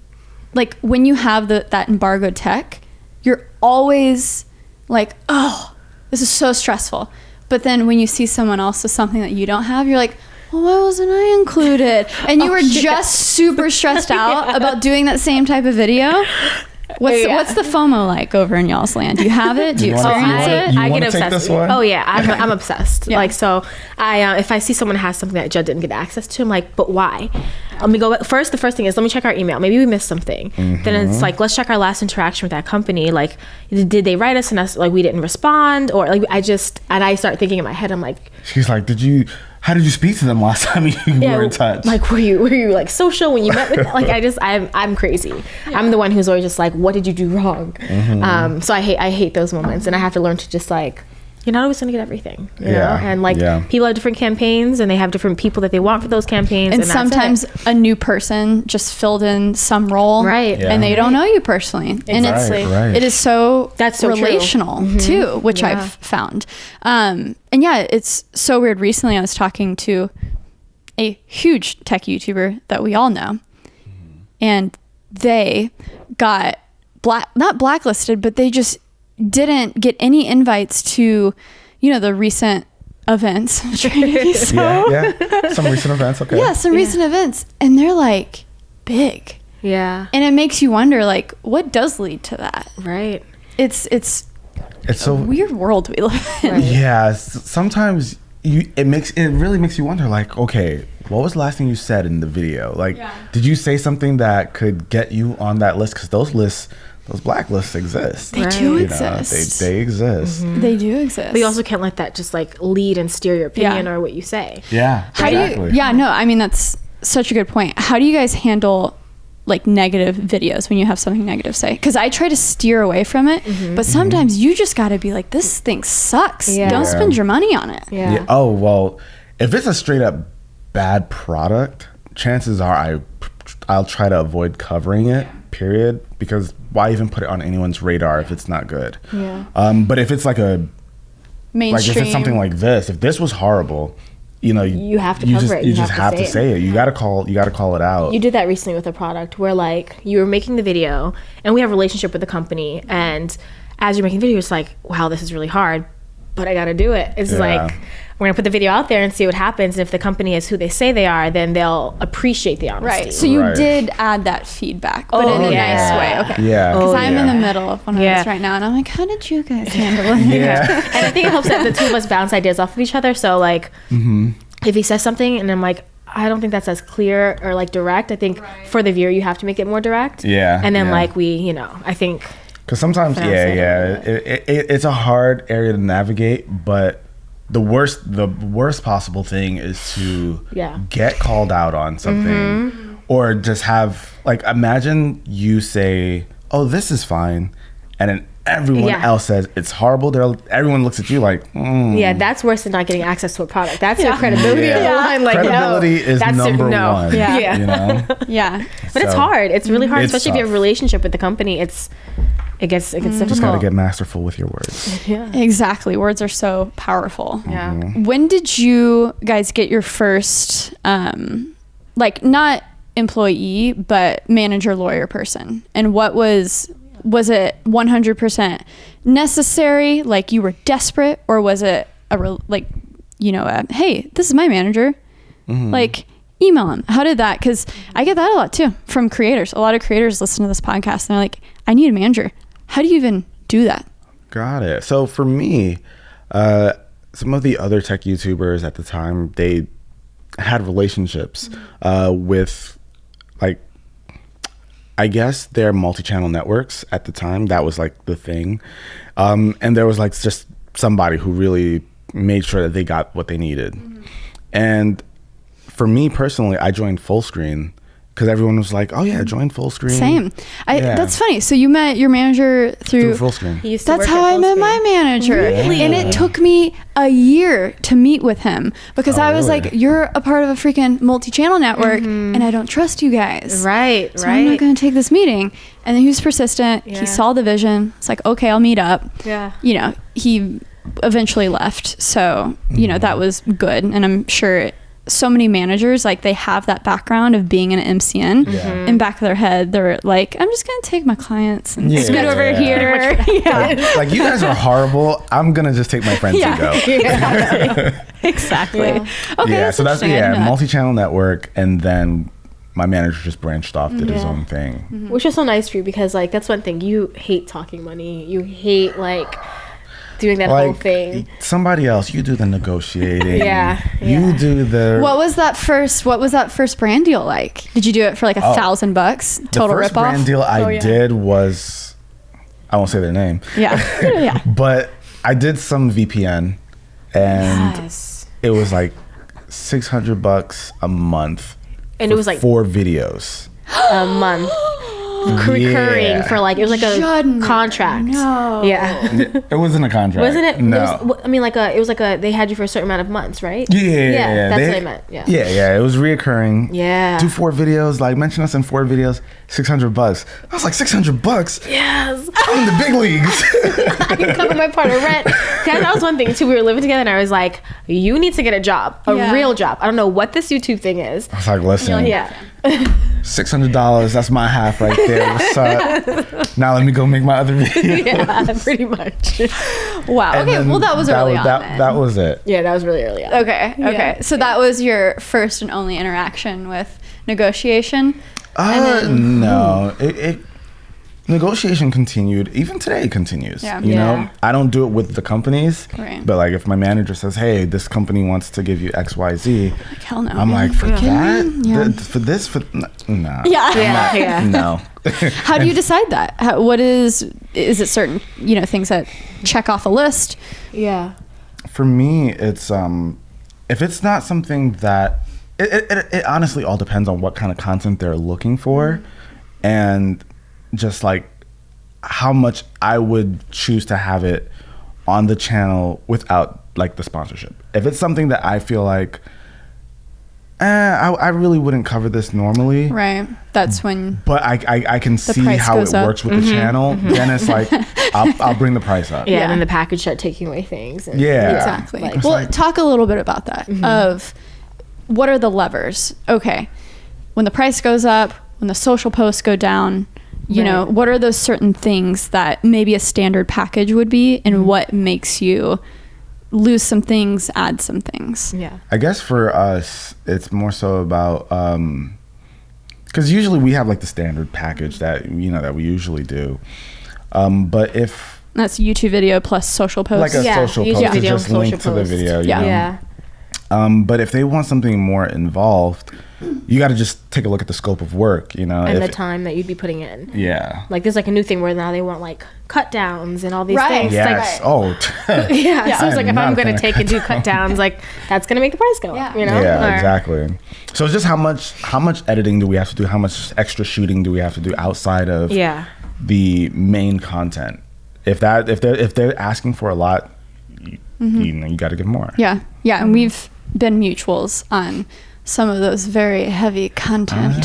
you have that embargoed tech? You're always like, oh, this is so stressful. But then when you see someone else with something that you don't have, you're like, well, why wasn't I included? And you were just super stressed out about doing that same type of video. What's the FOMO like over in y'all's land? Do you have it? Do you experience it? I get take obsessed. this one? Oh yeah, I'm obsessed. Yeah. Like, so I if I see someone has something that Judd didn't get access to, I'm like, but why? Let me go first. The first thing is, let me check our email. Maybe we missed something. Then it's like, let's check our last interaction with that company. Like, did they write us and us like we didn't respond, or like I start thinking in my head, I'm like, She's like, how did you speak to them last time you were in touch? like, were you like social when you met with them? Like, I'm crazy. I'm the one who's always just like, what did you do wrong? So I hate those moments, and I have to learn to just like, you're not always gonna get everything, you know? And like, people have different campaigns, and they have different people that they want for those campaigns, and sometimes a new person just filled in some role, right? And they don't know you personally, and it is so relational too, which I've found. And yeah, it's so weird. Recently, I was talking to a huge tech YouTuber that we all know, and they got not blacklisted, but they just didn't get any invites to, the recent events. Some recent events. Okay. Yeah, some recent events, and they're like big. Yeah. And it makes you wonder, like, what does lead to that? Right. It's so a weird world we live in. Right. Yeah. Sometimes it really makes you wonder, like, okay, what was the last thing you said in the video? Like, did you say something that could get you on that list? Because those blacklists exist. They do exist. They exist. They do exist. But you also can't let that just like lead and steer your opinion or what you say. Yeah. I mean, that's such a good point. How do you guys handle like negative videos when you have something negative to say? Because I try to steer away from it, but sometimes you just got to be like, this thing sucks. Don't spend your money on it. Yeah. Oh, well, if it's a straight up bad product, chances are I'll try to avoid covering it, period, because why even put it on anyone's radar if it's not good? Yeah. But if it's like mainstream, like if it's something like this, if this was horrible, you have to cover it. You just have to say it. You gotta call it out. You did that recently with a product where like you were making the video, and we have a relationship with the company, and as you're making the video, it's like, wow, this is really hard, but I gotta do it. It's like, we're gonna put the video out there and see what happens. And if the company is who they say they are, then they'll appreciate the honesty. Right. So you did add that feedback, but in a nice way. Okay. Yeah. Because I'm in the middle of one of this right now, and I'm like, how did you guys handle it? Yeah. And I think it helps that the two of us bounce ideas off of each other. So like, if he says something and I'm like, I don't think that's as clear or like direct. I think for the viewer, you have to make it more direct. Yeah. And then like I think. Because sometimes, it's a hard area to navigate, but the worst possible thing is to get called out on something, or just have like, imagine you say, oh, this is fine, and then everyone else says it's horrible. Everyone looks at you like, yeah, that's worse than not getting access to a product. That's your credibility on the line. Like, credibility is that's number one. Yeah. You know? Yeah. But it's hard. It's really hard, especially if you have tough. a relationship with the company. It gets difficult. Just gotta get masterful with your words. Yeah. Exactly. Words are so powerful. Yeah. When did you guys get your first, like, not employee, but manager, lawyer person? And what was it 100% necessary? Like, you were desperate, or was it hey, this is my manager. Like, email him. How did that? Because I get that a lot too from creators. A lot of creators listen to this podcast and they're like, I need a manager. How do you even do that? Got it. So for me, some of the other tech YouTubers at the time, they had relationships with, like, I guess their multi-channel networks at the time. That was like the thing. And there was like just somebody who really made sure that they got what they needed. And for me personally, I joined Fullscreen because everyone was like, oh yeah, join Fullscreen. Same. That's funny. So you met your manager through Fullscreen. That's how I met my manager. Really? And it took me a year to meet with him because I was like, you're a part of a freaking multi-channel network and I don't trust you guys. Right. So I'm not going to take this meeting. And then he was persistent. He saw the vision. It's like, okay, I'll meet up. Yeah. He eventually left. So, that was good. And I'm sure so many managers, like, they have that background of being an MCN. In back of their head, they're like, I'm just gonna take my clients and scoot over here. Like, you guys are horrible, I'm gonna just take my friends and go. Exactly. Okay, So that's multi-channel network. And then my manager just branched off, did his own thing. Which is so nice for you because like that's one thing. You hate talking money. You hate like doing that whole thing. Somebody else, you do the negotiating. You Yeah. do the. What was that first brand deal like? Did you do it for like $1,000 total the first ripoff? brand deal I did was, I won't say their name. Yeah. But I did some VPN, and it was like $600 a month, and it was like 4 videos a month. Recurring for like, it was like a contract. No. Yeah. It wasn't a contract. Wasn't it? No. It was like they had you for a certain amount of months, right? Yeah. That's what I meant. Yeah. It was reoccurring. Yeah. Do 4 videos, like mention us in 4 videos, $600. I was like, $600? Yes. I'm in the big leagues. I can cover my part of rent. That was one thing too. We were living together, and I was like, "You need to get a job, a real job. I don't know what this YouTube thing is." I was like, "Listen, $600. That's my half right there. What's up? Now let me go make my other video." Yeah, pretty much. Wow. And okay. Well, that was early on. That was it. Yeah, that was really early on. Okay. So that was your first and only interaction with negotiation. No. It negotiation continued. Even today it continues. Yeah. You know, I don't do it with the companies, Right. but like if my manager says, "Hey, this company wants to give you XYZ," Like, hell no. I'm like, "For that? Yeah. No." Yeah. No. How do you decide that? What is it certain, things that check off a list? Yeah. For me, it's if it's not something that it honestly all depends on what kind of content they're looking for, and just like how much I would choose to have it on the channel without like the sponsorship. If it's something that I feel like I really wouldn't cover this normally, Right. That's when. but I can see price how it goes up. works with the channel, then it's like I'll bring the price up. Yeah, and then the package start taking away things. And Yeah. Exactly. Like- Well, talk a little bit about that. Of what are the levers? Okay, when the price goes up, when the social posts go down, what are those certain things that maybe a standard package would be, and what makes you lose some things, add some things? Yeah. I guess for us, it's more so about because usually we have like the standard package that that we usually do, but if That's YouTube video plus social posts. like a social YouTube post is video, just linked to social the post. video, Yeah. Yeah. But if they want something more involved, you got to just take a look at the scope of work, And the time that you'd be putting in. Yeah. Like there's like a new thing where now they want like cut downs and all these Right. things. Yes. Like, yeah. So it's like if I'm going to take and do cut downs, like that's going to make the price go up, Yeah, Or- exactly. So it's just how much editing do we have to do? How much extra shooting do we have to do outside of the main content? If they're asking for a lot, you got to give more. Yeah. And we've been mutuals on some of those very heavy content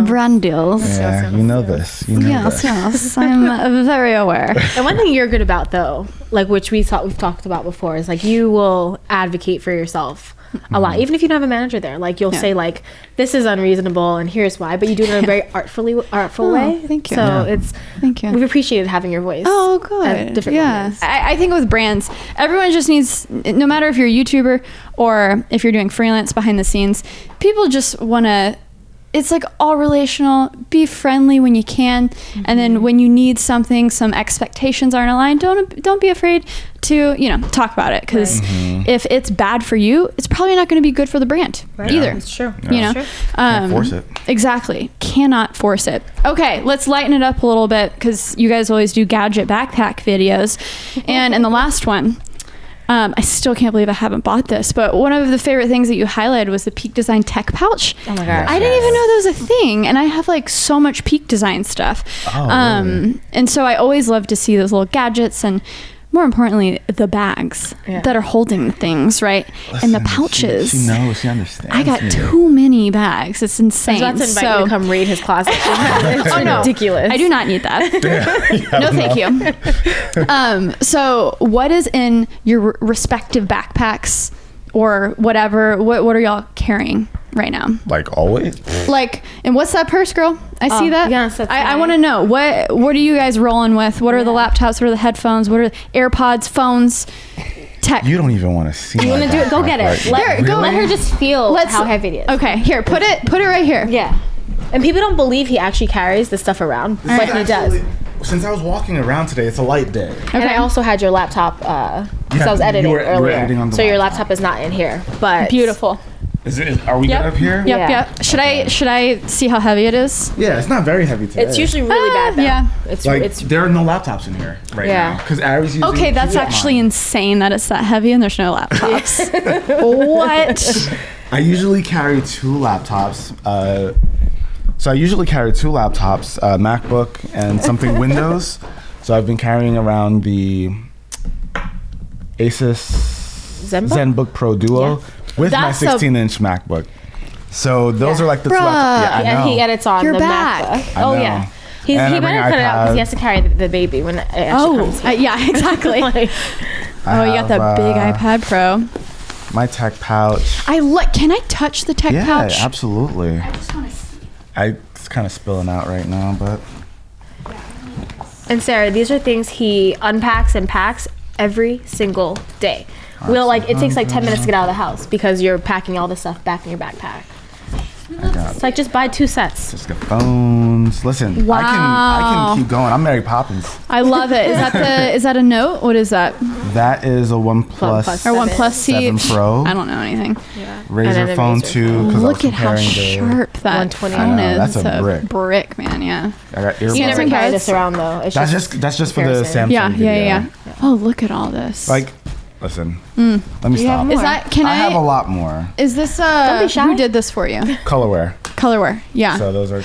brand deals. Yeah, you know this. Yes, I'm very aware. And one thing you're good about though, like which we've talked about before, is like you will advocate for yourself a lot, even if you don't have a manager there. Like you'll say like this is unreasonable and here's why, but you do it in a very artful way. Thank you. So Thank you. we've appreciated having your voice. Oh, good. Different moments. I think with brands, everyone just needs, no matter if you're a YouTuber or if you're doing freelance behind the scenes, people just want to, it's like all relational, be friendly when you can. And then when you need something, some expectations aren't aligned, don't be afraid to, talk about it. Because if it's bad for you, it's probably not going to be good for the brand either. It's true. Can't force it. Exactly. Cannot force it. Okay, let's lighten it up a little bit because you guys always do gadget backpack videos. And in the last one, I still can't believe I haven't bought this, but one of the favorite things that you highlighted was the Peak Design tech pouch. Oh my gosh. I didn't even know that was a thing, and I have like so much Peak Design stuff. Really? And so I always love to see those little gadgets and, more importantly, the bags that are holding the things, right? And the pouches. She knows. She understands. I got me. too many bags. It's insane. I was about to invite you to come raid his closet. It's ridiculous. I do not need that. No, thank you. So what is in your respective backpacks or whatever? What are y'all carrying right now? Like always. Like, and what's that purse, girl? I see that. yes, that's I right. want to know what are you guys rolling with? What are the laptops? What are the headphones? What are the AirPods, phones, tech? You don't even want to see. You want to do it? Go get it. Let her just feel how heavy it is. Okay, here, put it right here. Yeah. And people don't believe he actually carries the stuff around, but he does. Since I was walking around today, it's a light day. And I also had your laptop, because I was editing you were earlier. editing on the so your laptop. laptop is not in here, but Beautiful. Are we good up here? Yep. Yeah. Should I see how heavy it is? Yeah, it's not very heavy today. it's usually really bad though. Yeah. It's There are no laptops in here right Yeah. now. Because Ari's using Okay, that's actually insane that it's that heavy and there's no laptops. What? I usually carry 2 laptops. MacBook and something Windows. So I've been carrying around the Asus ZenBook Pro Duo with That's my 16-inch MacBook. So those are like the 2 Bruh. laptops. Yeah, I and know. he edits on You're the back. MacBook. I Oh know. yeah. He And I better bring cut it out because iPad. he has to carry the baby when it actually comes. Yeah, exactly. Like, Oh, you got that big iPad Pro. My tech pouch. Can I touch the tech Yeah, pouch? absolutely. I just want to see. It's kind of spilling out right now, but and Sarah, these are things he unpacks and packs every single day. It takes like 10 minutes to get out of the house because you're packing all the stuff back in your backpack. I got It's like just buy 2 sets. just got phones. Listen, I can keep going. I'm Mary Poppins. I love it. Is that a Note? What is that? That is a OnePlus OnePlus. Or OnePlus C? 7 Pro. I don't know anything. And Razer then a phone Razer 2. Because Look at how sharp that 120. phone I know, is. that's a It's brick. man. Yeah. I got You earbuds. never carry buds. this around though. It's That's just for the comparison. Samsung Yeah. video. Oh, look at all this. Like, listen. Let me You have stop. more. is that? Can I have a lot more. Is this be shy. who did this for you? Colorware. Colorware. Yeah. So those are.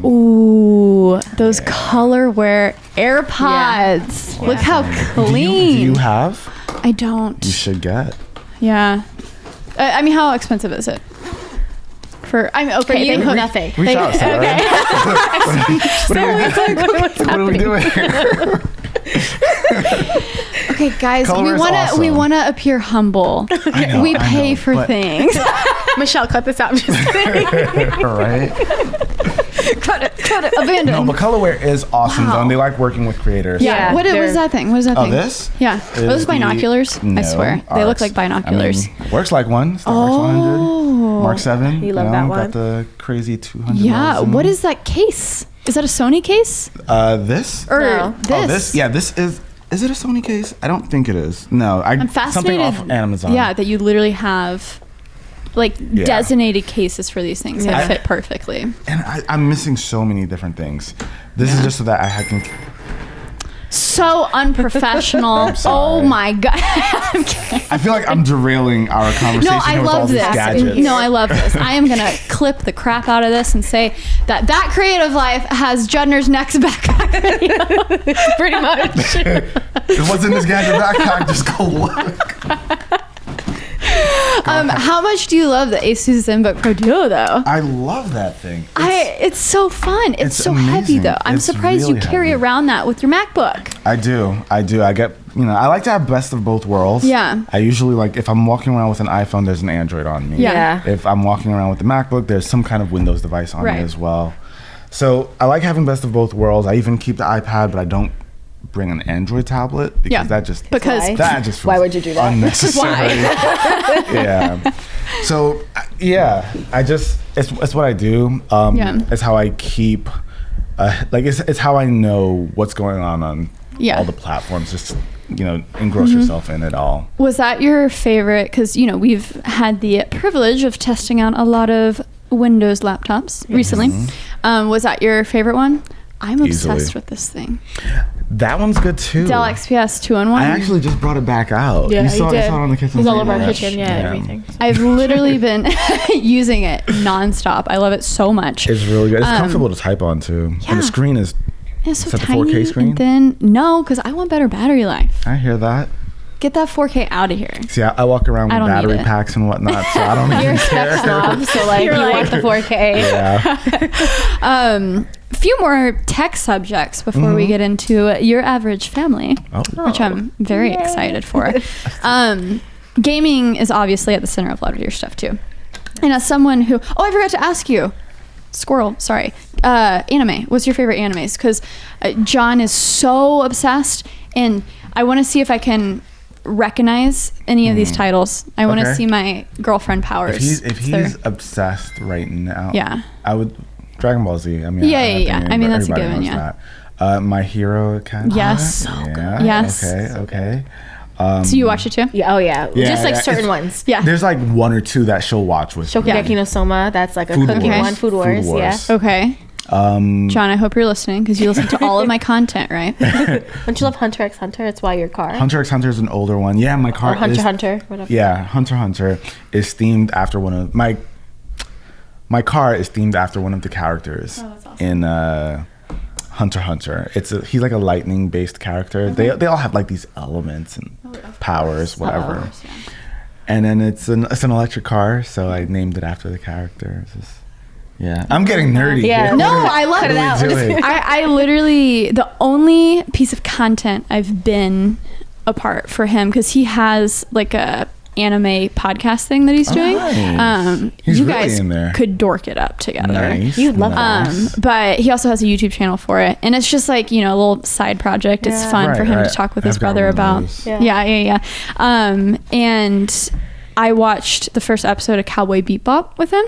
Ooh, those colorware AirPods. Look how Do clean. you have? I don't. You should get. Yeah. I mean, how expensive is it? Okay. For you, they hook- nothing. Reach out, Sarah. What are we doing? Okay, guys, Colorware's we awesome. wanna appear humble. I know, We I pay know, for but- things. Michelle, cut this out. I'm just kidding. Right? cut it. Abandon. No, but Colorware is awesome, though, and they like working with creators. Yeah. What they're- is that thing? What is that Oh, thing? this? Yeah. Are those Is the- binoculars? No, I swear. They look like binoculars. I mean, works like one. Star Works 100. Mark 7. You love that one. Got the crazy 200. Yeah. zoom. What is that case? Is that a Sony case? This? Or No. this? Oh, this? Yeah, this is. Is it a Sony case? I don't think it is. No, I'm something fascinated. off Amazon. Yeah, that you literally have designated cases for these things that Yeah. fit perfectly. And I'm missing so many different things. This is just so that I can. So unprofessional. sorry. Oh my god. I'm kidding. I feel like I'm derailing our conversation No, I with all love these this. gadgets. No, I love this. I am gonna clip the crap out of this and say that creative life has Judner's next backpack. Pretty much. What's in this gadget backpack? Just go look. How much do you love the Asus ZenBook Pro Duo though? I love that thing. It's so fun. It's it's so heavy amazing. though. I'm It's surprised you really carry heavy. around that with your MacBook. I do. I get, I like to have best of both worlds. Yeah. I usually if I'm walking around with an iPhone, there's an Android on me. Yeah. If I'm walking around with the MacBook, there's some kind of Windows device on Right. me as well. So I like having best of both worlds. I even keep the iPad, but I don't bring an Android tablet because Yeah. that just Why? that just Why feels would you do that? unnecessary. Yeah. So yeah, it's what I do. Yeah. It's how I keep. It's how I know what's going on Yeah. all the platforms. Just engross yourself in it all. Was that your favorite? Because we've had the privilege of testing out a lot of Windows laptops recently. Was that your favorite one? I'm Easily. obsessed with this thing. That one's good too. Dell XPS 2-in-1. I actually just brought it back out. Yeah, you saw you it did. on the kitchen It was all table. over our kitchen, everything. I've literally been using it nonstop. I love it so much. It's really good. It's comfortable to type on too. yeah. And the screen is. It's so is that the tiny. 4K screen? And then no, because I want better battery life. I hear that. Get that 4K out of here. See, I walk around I with don't need battery it. packs and whatnot, so I don't You're a even spec care. snob, so like you want the 4K. Yeah. A few more tech subjects before we get into your average family, Oh. which I'm very excited for. Gaming is obviously at the center of a lot of your stuff too. And as someone who, I forgot to ask you, squirrel, sorry, anime. What's your favorite animes? Because John is so obsessed, and I want to see if I can recognize any of these titles. I want to Okay. see my girlfriend powers. If he's obsessed right now, Yeah. I would. Dragon Ball Z. I mean, Yeah. I mean, that's a given. Yeah. My Hero Academia. Yes. So Yeah. good. Yes. Okay. So you watch it too? Yeah. Oh yeah. Yeah, Just like yeah, certain it's- ones. Yeah. There's like one or two that she'll watch with me. Shokugeki no Soma. That's like a Food cooking Wars. one. Food Wars. Yeah. Okay. John, I hope you're listening because you listen to all of my content, right? Don't you love Hunter x Hunter? It's why your car. Hunter x Hunter is an older one. Yeah, my car Or Hunter is, Hunter. Whatever. Yeah, Hunter x Hunter is themed after one of my car is themed after one of the characters in Hunter x Hunter. He's like a lightning based character. They all have like these elements and powers, whatever. And then it's an electric car, so I named it after the character. It's just, yeah, I'm getting nerdy. Yeah. here. No, What I love are we it. doing? I literally, the only piece of content I've been a part for him, because he has like a anime podcast thing that he's doing. Nice. He's you really guys in there. could dork it up together. Nice. You'd love nice. But he also has a YouTube channel for it, and it's just like, you know, a little side project. It's Yeah. fun for Right, him right. to talk with his I've got brother one of about. those. Yeah. And I watched the first episode of Cowboy Bebop with him.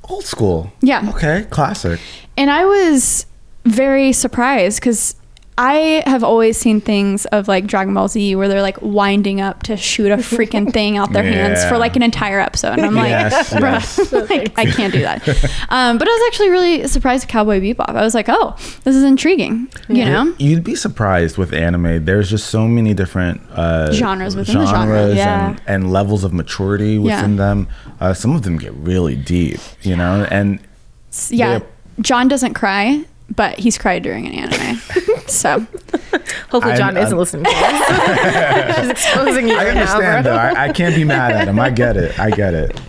Old school. Yeah. Okay, classic. And I was very surprised because I have always seen things of like Dragon Ball Z where they're like winding up to shoot a freaking thing out their hands for like an entire episode. And I'm like, Yes, bruh, like, I can't do that. But I was actually really surprised at Cowboy Bebop. I was like, oh, this is intriguing, you know? You'd be surprised with anime. There's just so many different Genres within the genre. Yeah. and levels of maturity within them. Some of them get really deep, you know, and Yeah. They're- John doesn't cry, but he's cried during an anime. So Hopefully John I'm- isn't listening to this. She's exposing you I right now, understand bro. though. I can't be mad at him. I get it.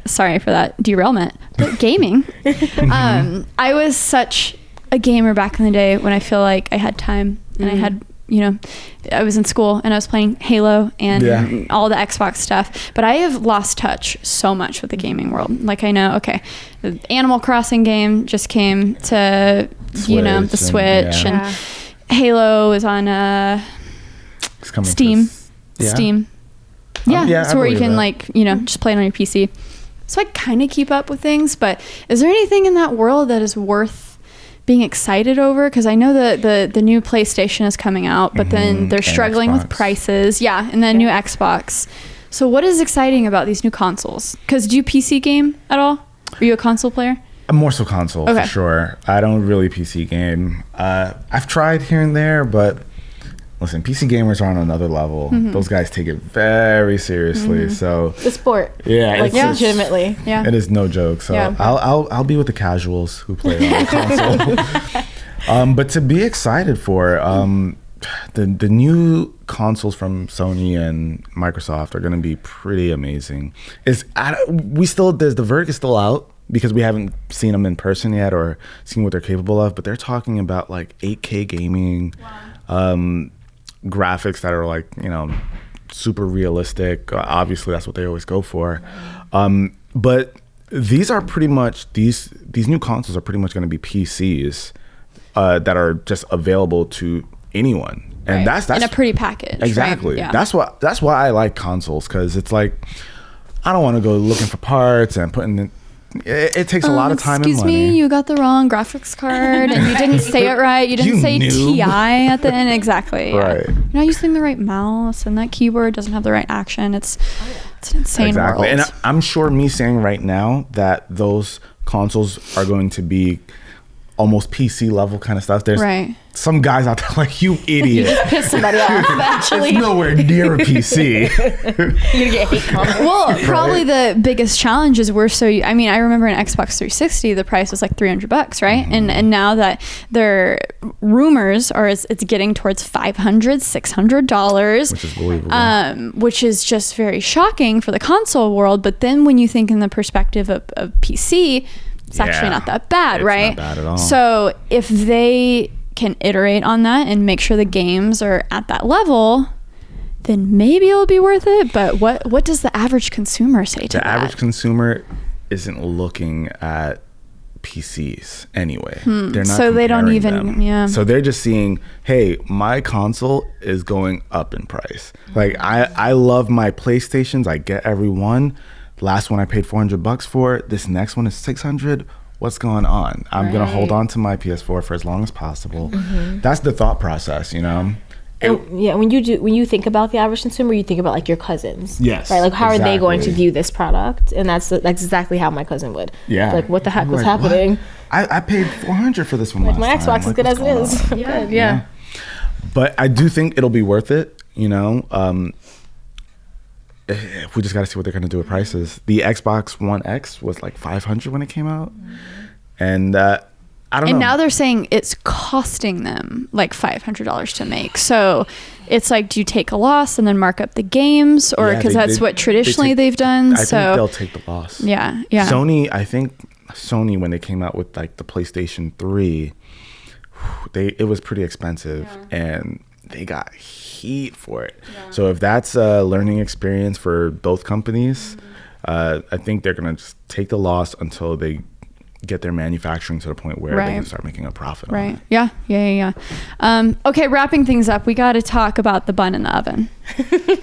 sorry for that derailment. But gaming. I was such a gamer back in the day when I feel like I had time and I had, you know, I was in school and I was playing Halo and all the Xbox stuff. But I have lost touch so much with the gaming world. Like I know, okay, the Animal Crossing game just came to, you know, the Switch and, and Halo is on It's coming Steam. to- Steam. Yeah, Yeah, I so where you believe can that. like, you know, just play it on your PC. So I kind of keep up with things, but is there anything in that world that is worth being excited over? Because I know the new PlayStation is coming out, but then they're And struggling with Xbox. prices. Yeah, and then new Xbox. So what is exciting about these new consoles? Because do you PC game at all? Are you a console player? I'm more so console Okay. for sure. I don't really PC game. I've tried here and there, but listen, PC gamers are on another level. Those guys take it very seriously. So The sport. yeah, Like it's legitimately. Yeah. It is no joke. So Yeah. I'll be with the casuals who play on the console. But to be excited for the new consoles from Sony and Microsoft are going to be pretty amazing. The verdict is still out because we haven't seen them in person yet or seen what they're capable of. But they're talking about like 8K gaming. Graphics that are like, you know, super realistic. Obviously that's what they always go for. But these are pretty much these new consoles are pretty much going to be PCs that are just available to anyone. And Right. that's in a pretty package. right? exactly. Yeah. That's why I like consoles, because it's like I don't want to go looking for parts and putting in. It takes a lot of time and Excuse money. me, you got the wrong graphics card and you didn't say it right. You didn't You say noob. TI at the end. Exactly. Yeah. Right. You're not using the right mouse and that keyboard doesn't have the right action. It's an insane Exactly. world. And I'm sure me saying right now that those consoles are going to be almost PC level kind of stuff. There's Right. some guys out there like, you idiot. Piss somebody off, actually. It's nowhere near a PC. You're gonna get hate comments. Well, probably the biggest challenges were I mean, I remember an Xbox 360, the price was like $300, right? And now that their rumors are it's getting towards $500, $600, Which is believable. which is just very shocking for the console world. But then when you think in the perspective of PC, it's actually Yeah. not that bad, It's right? not bad at all. So if they can iterate on that and make sure the games are at that level, then maybe it'll be worth it. But what does the average consumer say to The that? average consumer isn't looking at PCs anyway. They're not. So they don't comparing even- them. yeah. So they're just seeing, hey, my console is going up in price. Like I love my PlayStations. I get every one, last one I paid $400 for. This next one is $600. What's going on? I'm gonna hold on to my PS4 for as long as possible. That's the thought process, you know. When you think about the average consumer, you think about like your cousins. Yes. Right. Like how are they going to exactly. view this product? And that's exactly how my cousin would. Yeah. Like what the heck I'm was like, happening? I paid $400 for this one. Like last my time. Xbox is Like, good what's as it going is. on? Good. Yeah. But I do think it'll be worth it, you know. We just got to see what they're going to do with prices. The Xbox One X was like $500 when it came out. And I don't know. And now they're saying it's costing them like $500 to make. So it's like, do you take a loss and then mark up the games, or because that's what traditionally they've done? I think they'll take the loss. Yeah. I think Sony, when they came out with like the PlayStation 3, it was pretty expensive, and they got heat for it. So if that's a learning experience for both companies, I think they're gonna just take the loss until they get their manufacturing to the point where they can start making a profit. Right. Yeah. Okay, wrapping things up, we got to talk about the bun in the oven.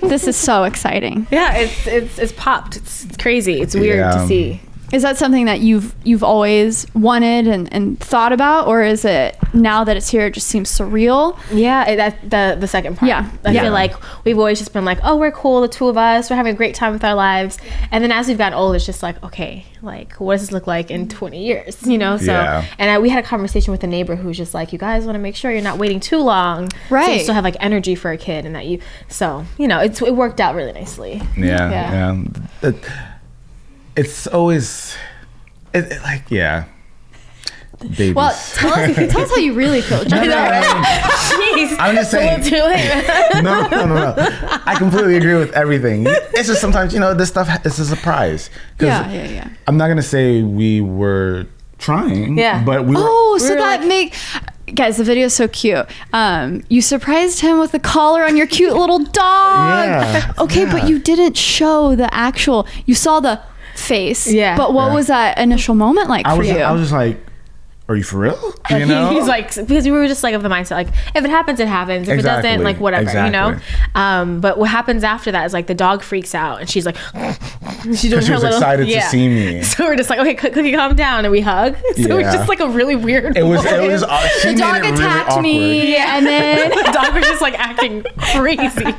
This is so exciting. Yeah. It's popped. It's crazy. It's weird to see. Is that something that you've always wanted and thought about, or is it now that it's here it just seems surreal? Yeah, the second part. Yeah. I feel like we've always just been like, oh, we're cool, the two of us, we're having a great time with our lives. And then as we've gotten older, it's just like, okay, like what does this look like in 20 years? You know? So and we had a conversation with a neighbor who was just like, you guys want to make sure you're not waiting too long. Right. So you still have like energy for a kid, and that it worked out really nicely. Yeah. It's always babies. Well, tell us how you really feel. Jeez. I'm just saying. Too late. No. I completely agree with everything. It's just sometimes, this stuff is a surprise. Yeah. I'm not gonna say we were trying. Yeah. But we were. Guys, the video is so cute. You surprised him with a collar on your cute little dog. Yeah. Okay, but you didn't show the actual. You saw the face. Yeah. But what was that initial moment like for you? I was just like, are you for real? He's like, because we were just like of the mindset, like if it happens, it happens. If it doesn't, like whatever, you know. But what happens after that is like the dog freaks out and she's like, she's doing she her was little, excited to see me. So we're just like, okay, Cookie, calm down, and we hug. So it's just like a really weird. It was. The dog attacked me, and then the dog was just like acting crazy.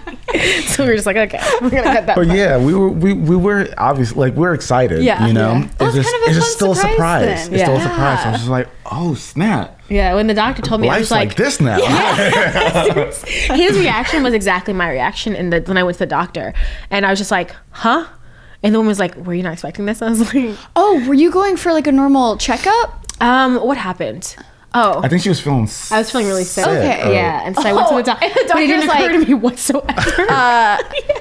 So we were just like, okay, we're gonna cut that. But yeah, we were obviously like we're excited. Yeah. You know, Well, it's just still a surprise. then. It's still a surprise. So I was just like, oh snap. Yeah, when the doctor told me, I was like this now. His reaction was exactly my reaction when I went to the doctor, and I was just like, huh? And the woman was like, were you not expecting this? I was like, oh, were you going for like a normal checkup? What happened? Oh, I think she was feeling sick. I was feeling really sick. Okay. Yeah, and so I went to the doctor. And the But it didn't doctor's occur to me whatsoever.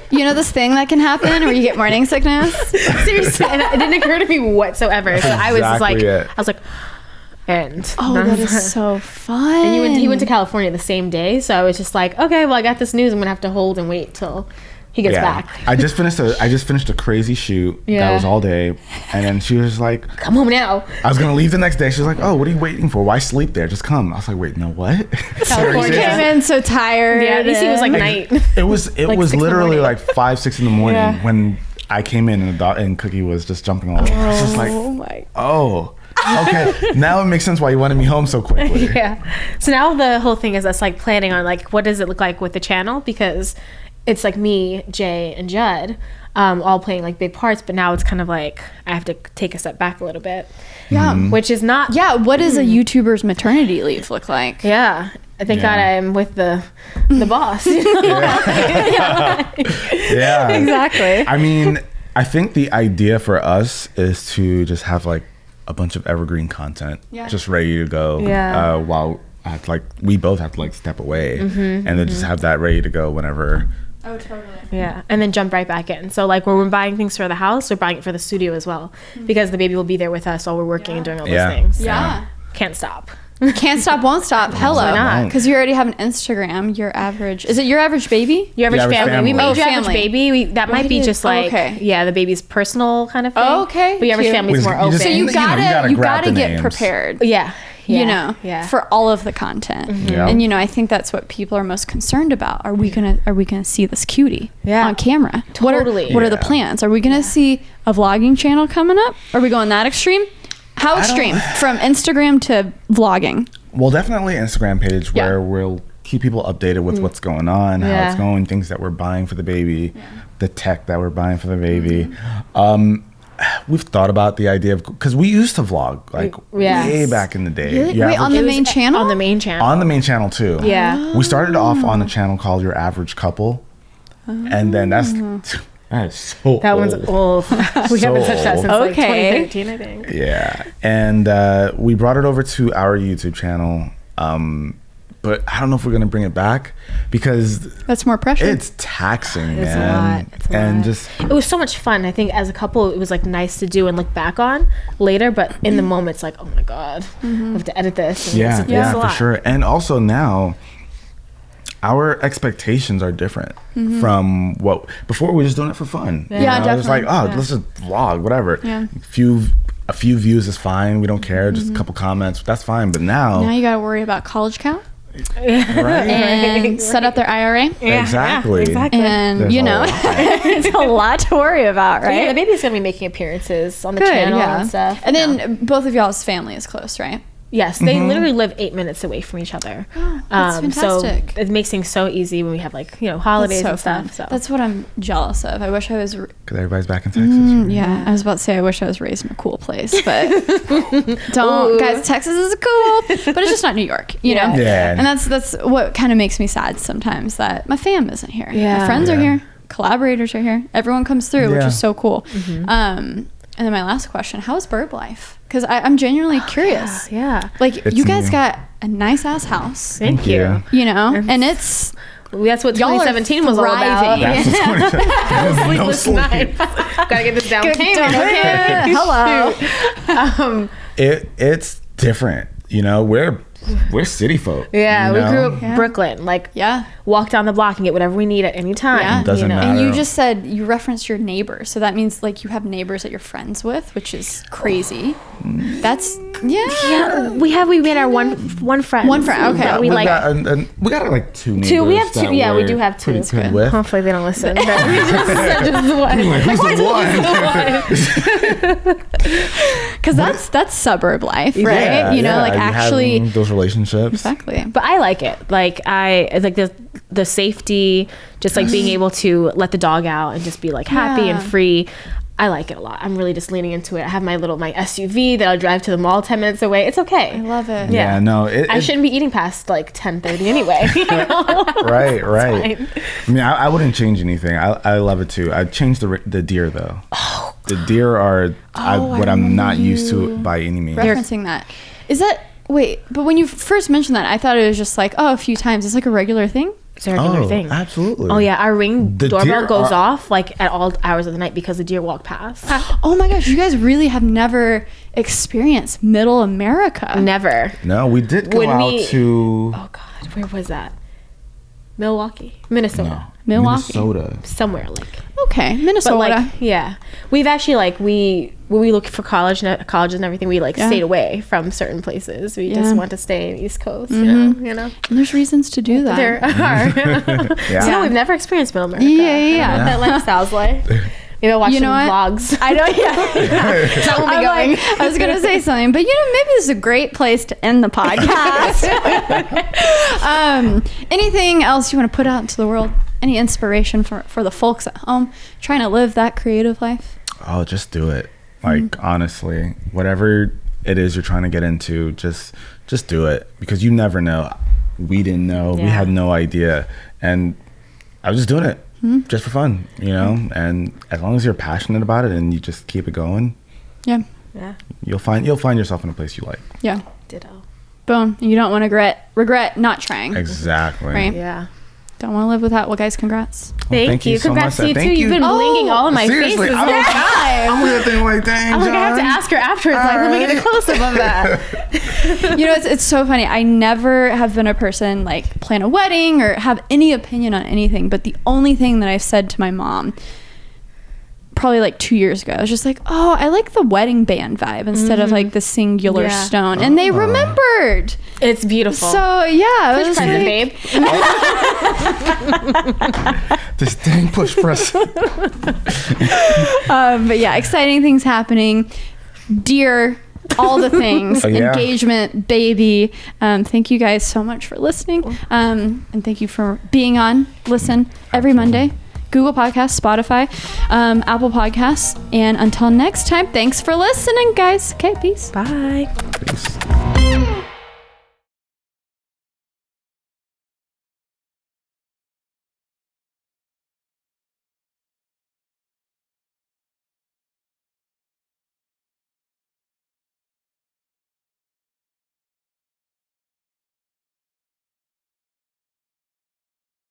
You know this thing that can happen where you get morning sickness? Seriously, and it didn't occur to me whatsoever. So I was just like, I was like, and that is so fun. And he went to California the same day, so I was just like, okay, well, I got this news. I'm gonna have to hold and wait till he gets back. I just finished a crazy shoot. Yeah. That was all day, and then she was like, come home now. I was gonna leave the next day. She was like, oh, what are you waiting for? Why sleep there? Just come. I was like, wait, no, what? California came in so tired. Yeah, DC was like night. It was Like was 6 literally in the like 5, 6 in the morning when I came in and Cookie was just jumping all over. I was just like, okay, now it makes sense why you wanted me home so quickly. Yeah. So now the whole thing is us like planning on like what does it look like with the channel, because it's like me, Jay, and Judd all playing like big parts, but now it's kind of like I have to take a step back a little bit. Yeah. Which is not. Yeah. What does a YouTuber's maternity leave look like? Yeah. Thank God I'm with the boss. Yeah. Exactly. I mean, I think the idea for us is to just have like a bunch of evergreen content just ready to go. Yeah. While we both have to like step away and then just have that ready to go whenever. Oh, totally. Yeah, and then jump right back in. So like when we're buying things for the house, we're buying it for the studio as well, because the baby will be there with us while we're working and doing all those things. So Yeah. can't stop. Can't stop, won't stop. Hello. Why not? Because you already have an Instagram. Your average. Is it Your Average Baby? Your Average Your Average Family. We Family. made Your Average Family. Baby. That might be just like okay. the baby's personal kind of thing. Oh, okay. But Your Average Cute. Family's more You just- open. So you You know, gotta grab the get names. prepared. Yeah. you know, Yeah. for all of the content. Yeah. And, you know, I think that's what people are most concerned about. Are we gonna see this cutie on camera? Totally. What are the plans? Are we gonna see a vlogging channel coming up? Are we going that extreme? How extreme? From Instagram to vlogging? Well, definitely Instagram page Yeah. where we'll keep people updated with what's going on, how it's going, things that we're buying for the baby, the tech that we're buying for the baby. We've thought about the idea of, because we used to vlog like way back in the day. Really? Yeah, Wait, on the main channel? On the main channel. on the main channel too. Yeah. We started off on a channel called Your Average Couple, and then that is so That one's old. We So haven't touched that since like Okay. 2013, I think. Yeah, and we brought it over to our YouTube channel, but I don't know if we're gonna bring it back because That's more pressure. it's taxing, It's man. a lot. It's a and lot. just It was so much fun. I think as a couple, it was like nice to do and look back on later. But in the moment, it's like, oh my god, I have to edit this. And it's a for lot. sure. And also now, our expectations are different from what before. We were just doing it for fun. Yeah. You Yeah, know? It was like, definitely. let's just vlog, whatever. Yeah. A few views is fine. We don't care. Just a couple comments. That's fine. But now now you gotta worry about college count right? and set up their IRA. Yeah, Exactly. exactly. And There's you a know, lot. it's a lot to worry about, right? Yeah, the baby's gonna be making appearances on the Good, channel yeah. and stuff. And then both of y'all's family is close, right? Yes, they literally live 8 minutes away from each other. That's fantastic. So it makes things so easy when we have like, you know, holidays That's so and fun. stuff. So That's what I'm jealous of. I wish I was. Because everybody's back in Texas. right? Yeah, I was about to say I wish I was raised in a cool place, but don't. Guys, Texas is cool, but it's just not New York, you know. Yeah. And that's what kind of makes me sad sometimes that my fam isn't here. Yeah. My friends are Yeah. here, collaborators are here, everyone comes through, which Yeah. is so cool. And then my last question: how is bird life? Because I'm genuinely curious. yeah. Like It's you guys new. got a nice ass house, Thank you. you know, and it's That's what Y'all are 2017 was all about. thriving. That's what's going on. No Sleepless sleep. nights. Gotta get this down Good payment. down Okay. Hello. It's different. You know, we're city folk. Yeah, you we know? grew up Yeah. Brooklyn. Like, yeah. walk down the block and get whatever we need at any time. Yeah. Doesn't matter. And you Matter. just said you referenced your neighbors, so that means like you have neighbors that you're friends with, which is crazy. That's Yeah, we made our one friend. One friend, okay. that we we like. got like two neighbors. Two. We have two. that Yeah, we we're do have two. pretty good with. Hopefully they don't listen. But we just said just one. Like, who's the one? because that's suburb life, right? Yeah, you know, yeah, like you actually having those relationships. exactly. But I like it. Like I like the safety, just like being able to let the dog out and just be like happy Yeah. and free. I like it a lot. I'm really just leaning into it. I have my SUV that I'll drive to the mall 10 minutes away. It's okay. I love it. Yeah, no, I shouldn't be eating past like 10:30 anyway. You know? Right. fine. I mean, I wouldn't change anything. I love it too. I'd change the deer though. Oh, the deer are what I'm not used to by any means. Referencing that. Is that wait, but when you first mentioned that, I thought it was just like, oh, a few times. It's like a regular thing. It's a regular thing. Absolutely. Oh yeah, our Ring The doorbell deer goes are- off like at all hours of the night because the deer walk past. Oh my gosh, you guys really have never experienced Middle America. Never. No, we did go When out we- to Oh God, where was that? Milwaukee, Minnesota, Milwaukee. Minnesota. somewhere like. Okay, But Minnesota. like, yeah, we've actually like when we looked for colleges and everything, we like Yeah. stayed away from certain places. We Yeah. just want to stay East Coast. You know. And there's reasons to do that. There are. Yeah. So we've never experienced Middle America. Yeah, yeah, I don't know yeah. what that lifestyle's like. Maybe I'll watch You know some what? vlogs. I know, yeah. That will be I'm going. like, I was going to say something, but you know, maybe this is a great place to end the podcast. Anything else you want to put out into the world? Any inspiration for the folks at home trying to live that creative life? Oh, just do it. Like honestly, whatever it is you're trying to get into, just do it because you never know. We didn't know. We Yeah. had no idea, and I was just doing it just for fun, you know. And as long as you're passionate about it and you just keep it going, Yeah. Yeah. you'll find yourself in a place you like. Yeah. Ditto. Boom. You don't want to regret not trying. Exactly. Right. Yeah. Don't want to live without. Well, guys, congrats. Well, Thank you. so Congrats much. to you too. Thank You've been blinging all in my Seriously, face this I'm whole like- time. I'm looking like, dang, I'm like, I have to John. ask her afterwards. Like, let me get a close up of that. You know, it's so funny. I never have been a person like plan a wedding or have any opinion on anything. But the only thing that I've said to my mom probably like 2 years ago. I was just like, oh, I like the wedding band vibe instead of like the singular stone. And they remembered. It's beautiful. So yeah, it was present, like, babe. This dang push press. but yeah, exciting things happening. Dear, all the things, engagement, baby. Thank you guys so much for listening. And thank you for being on. Listen every Monday. Google Podcasts, Spotify, Apple Podcasts. And until next time, thanks for listening, guys. Okay, peace. Bye. Peace.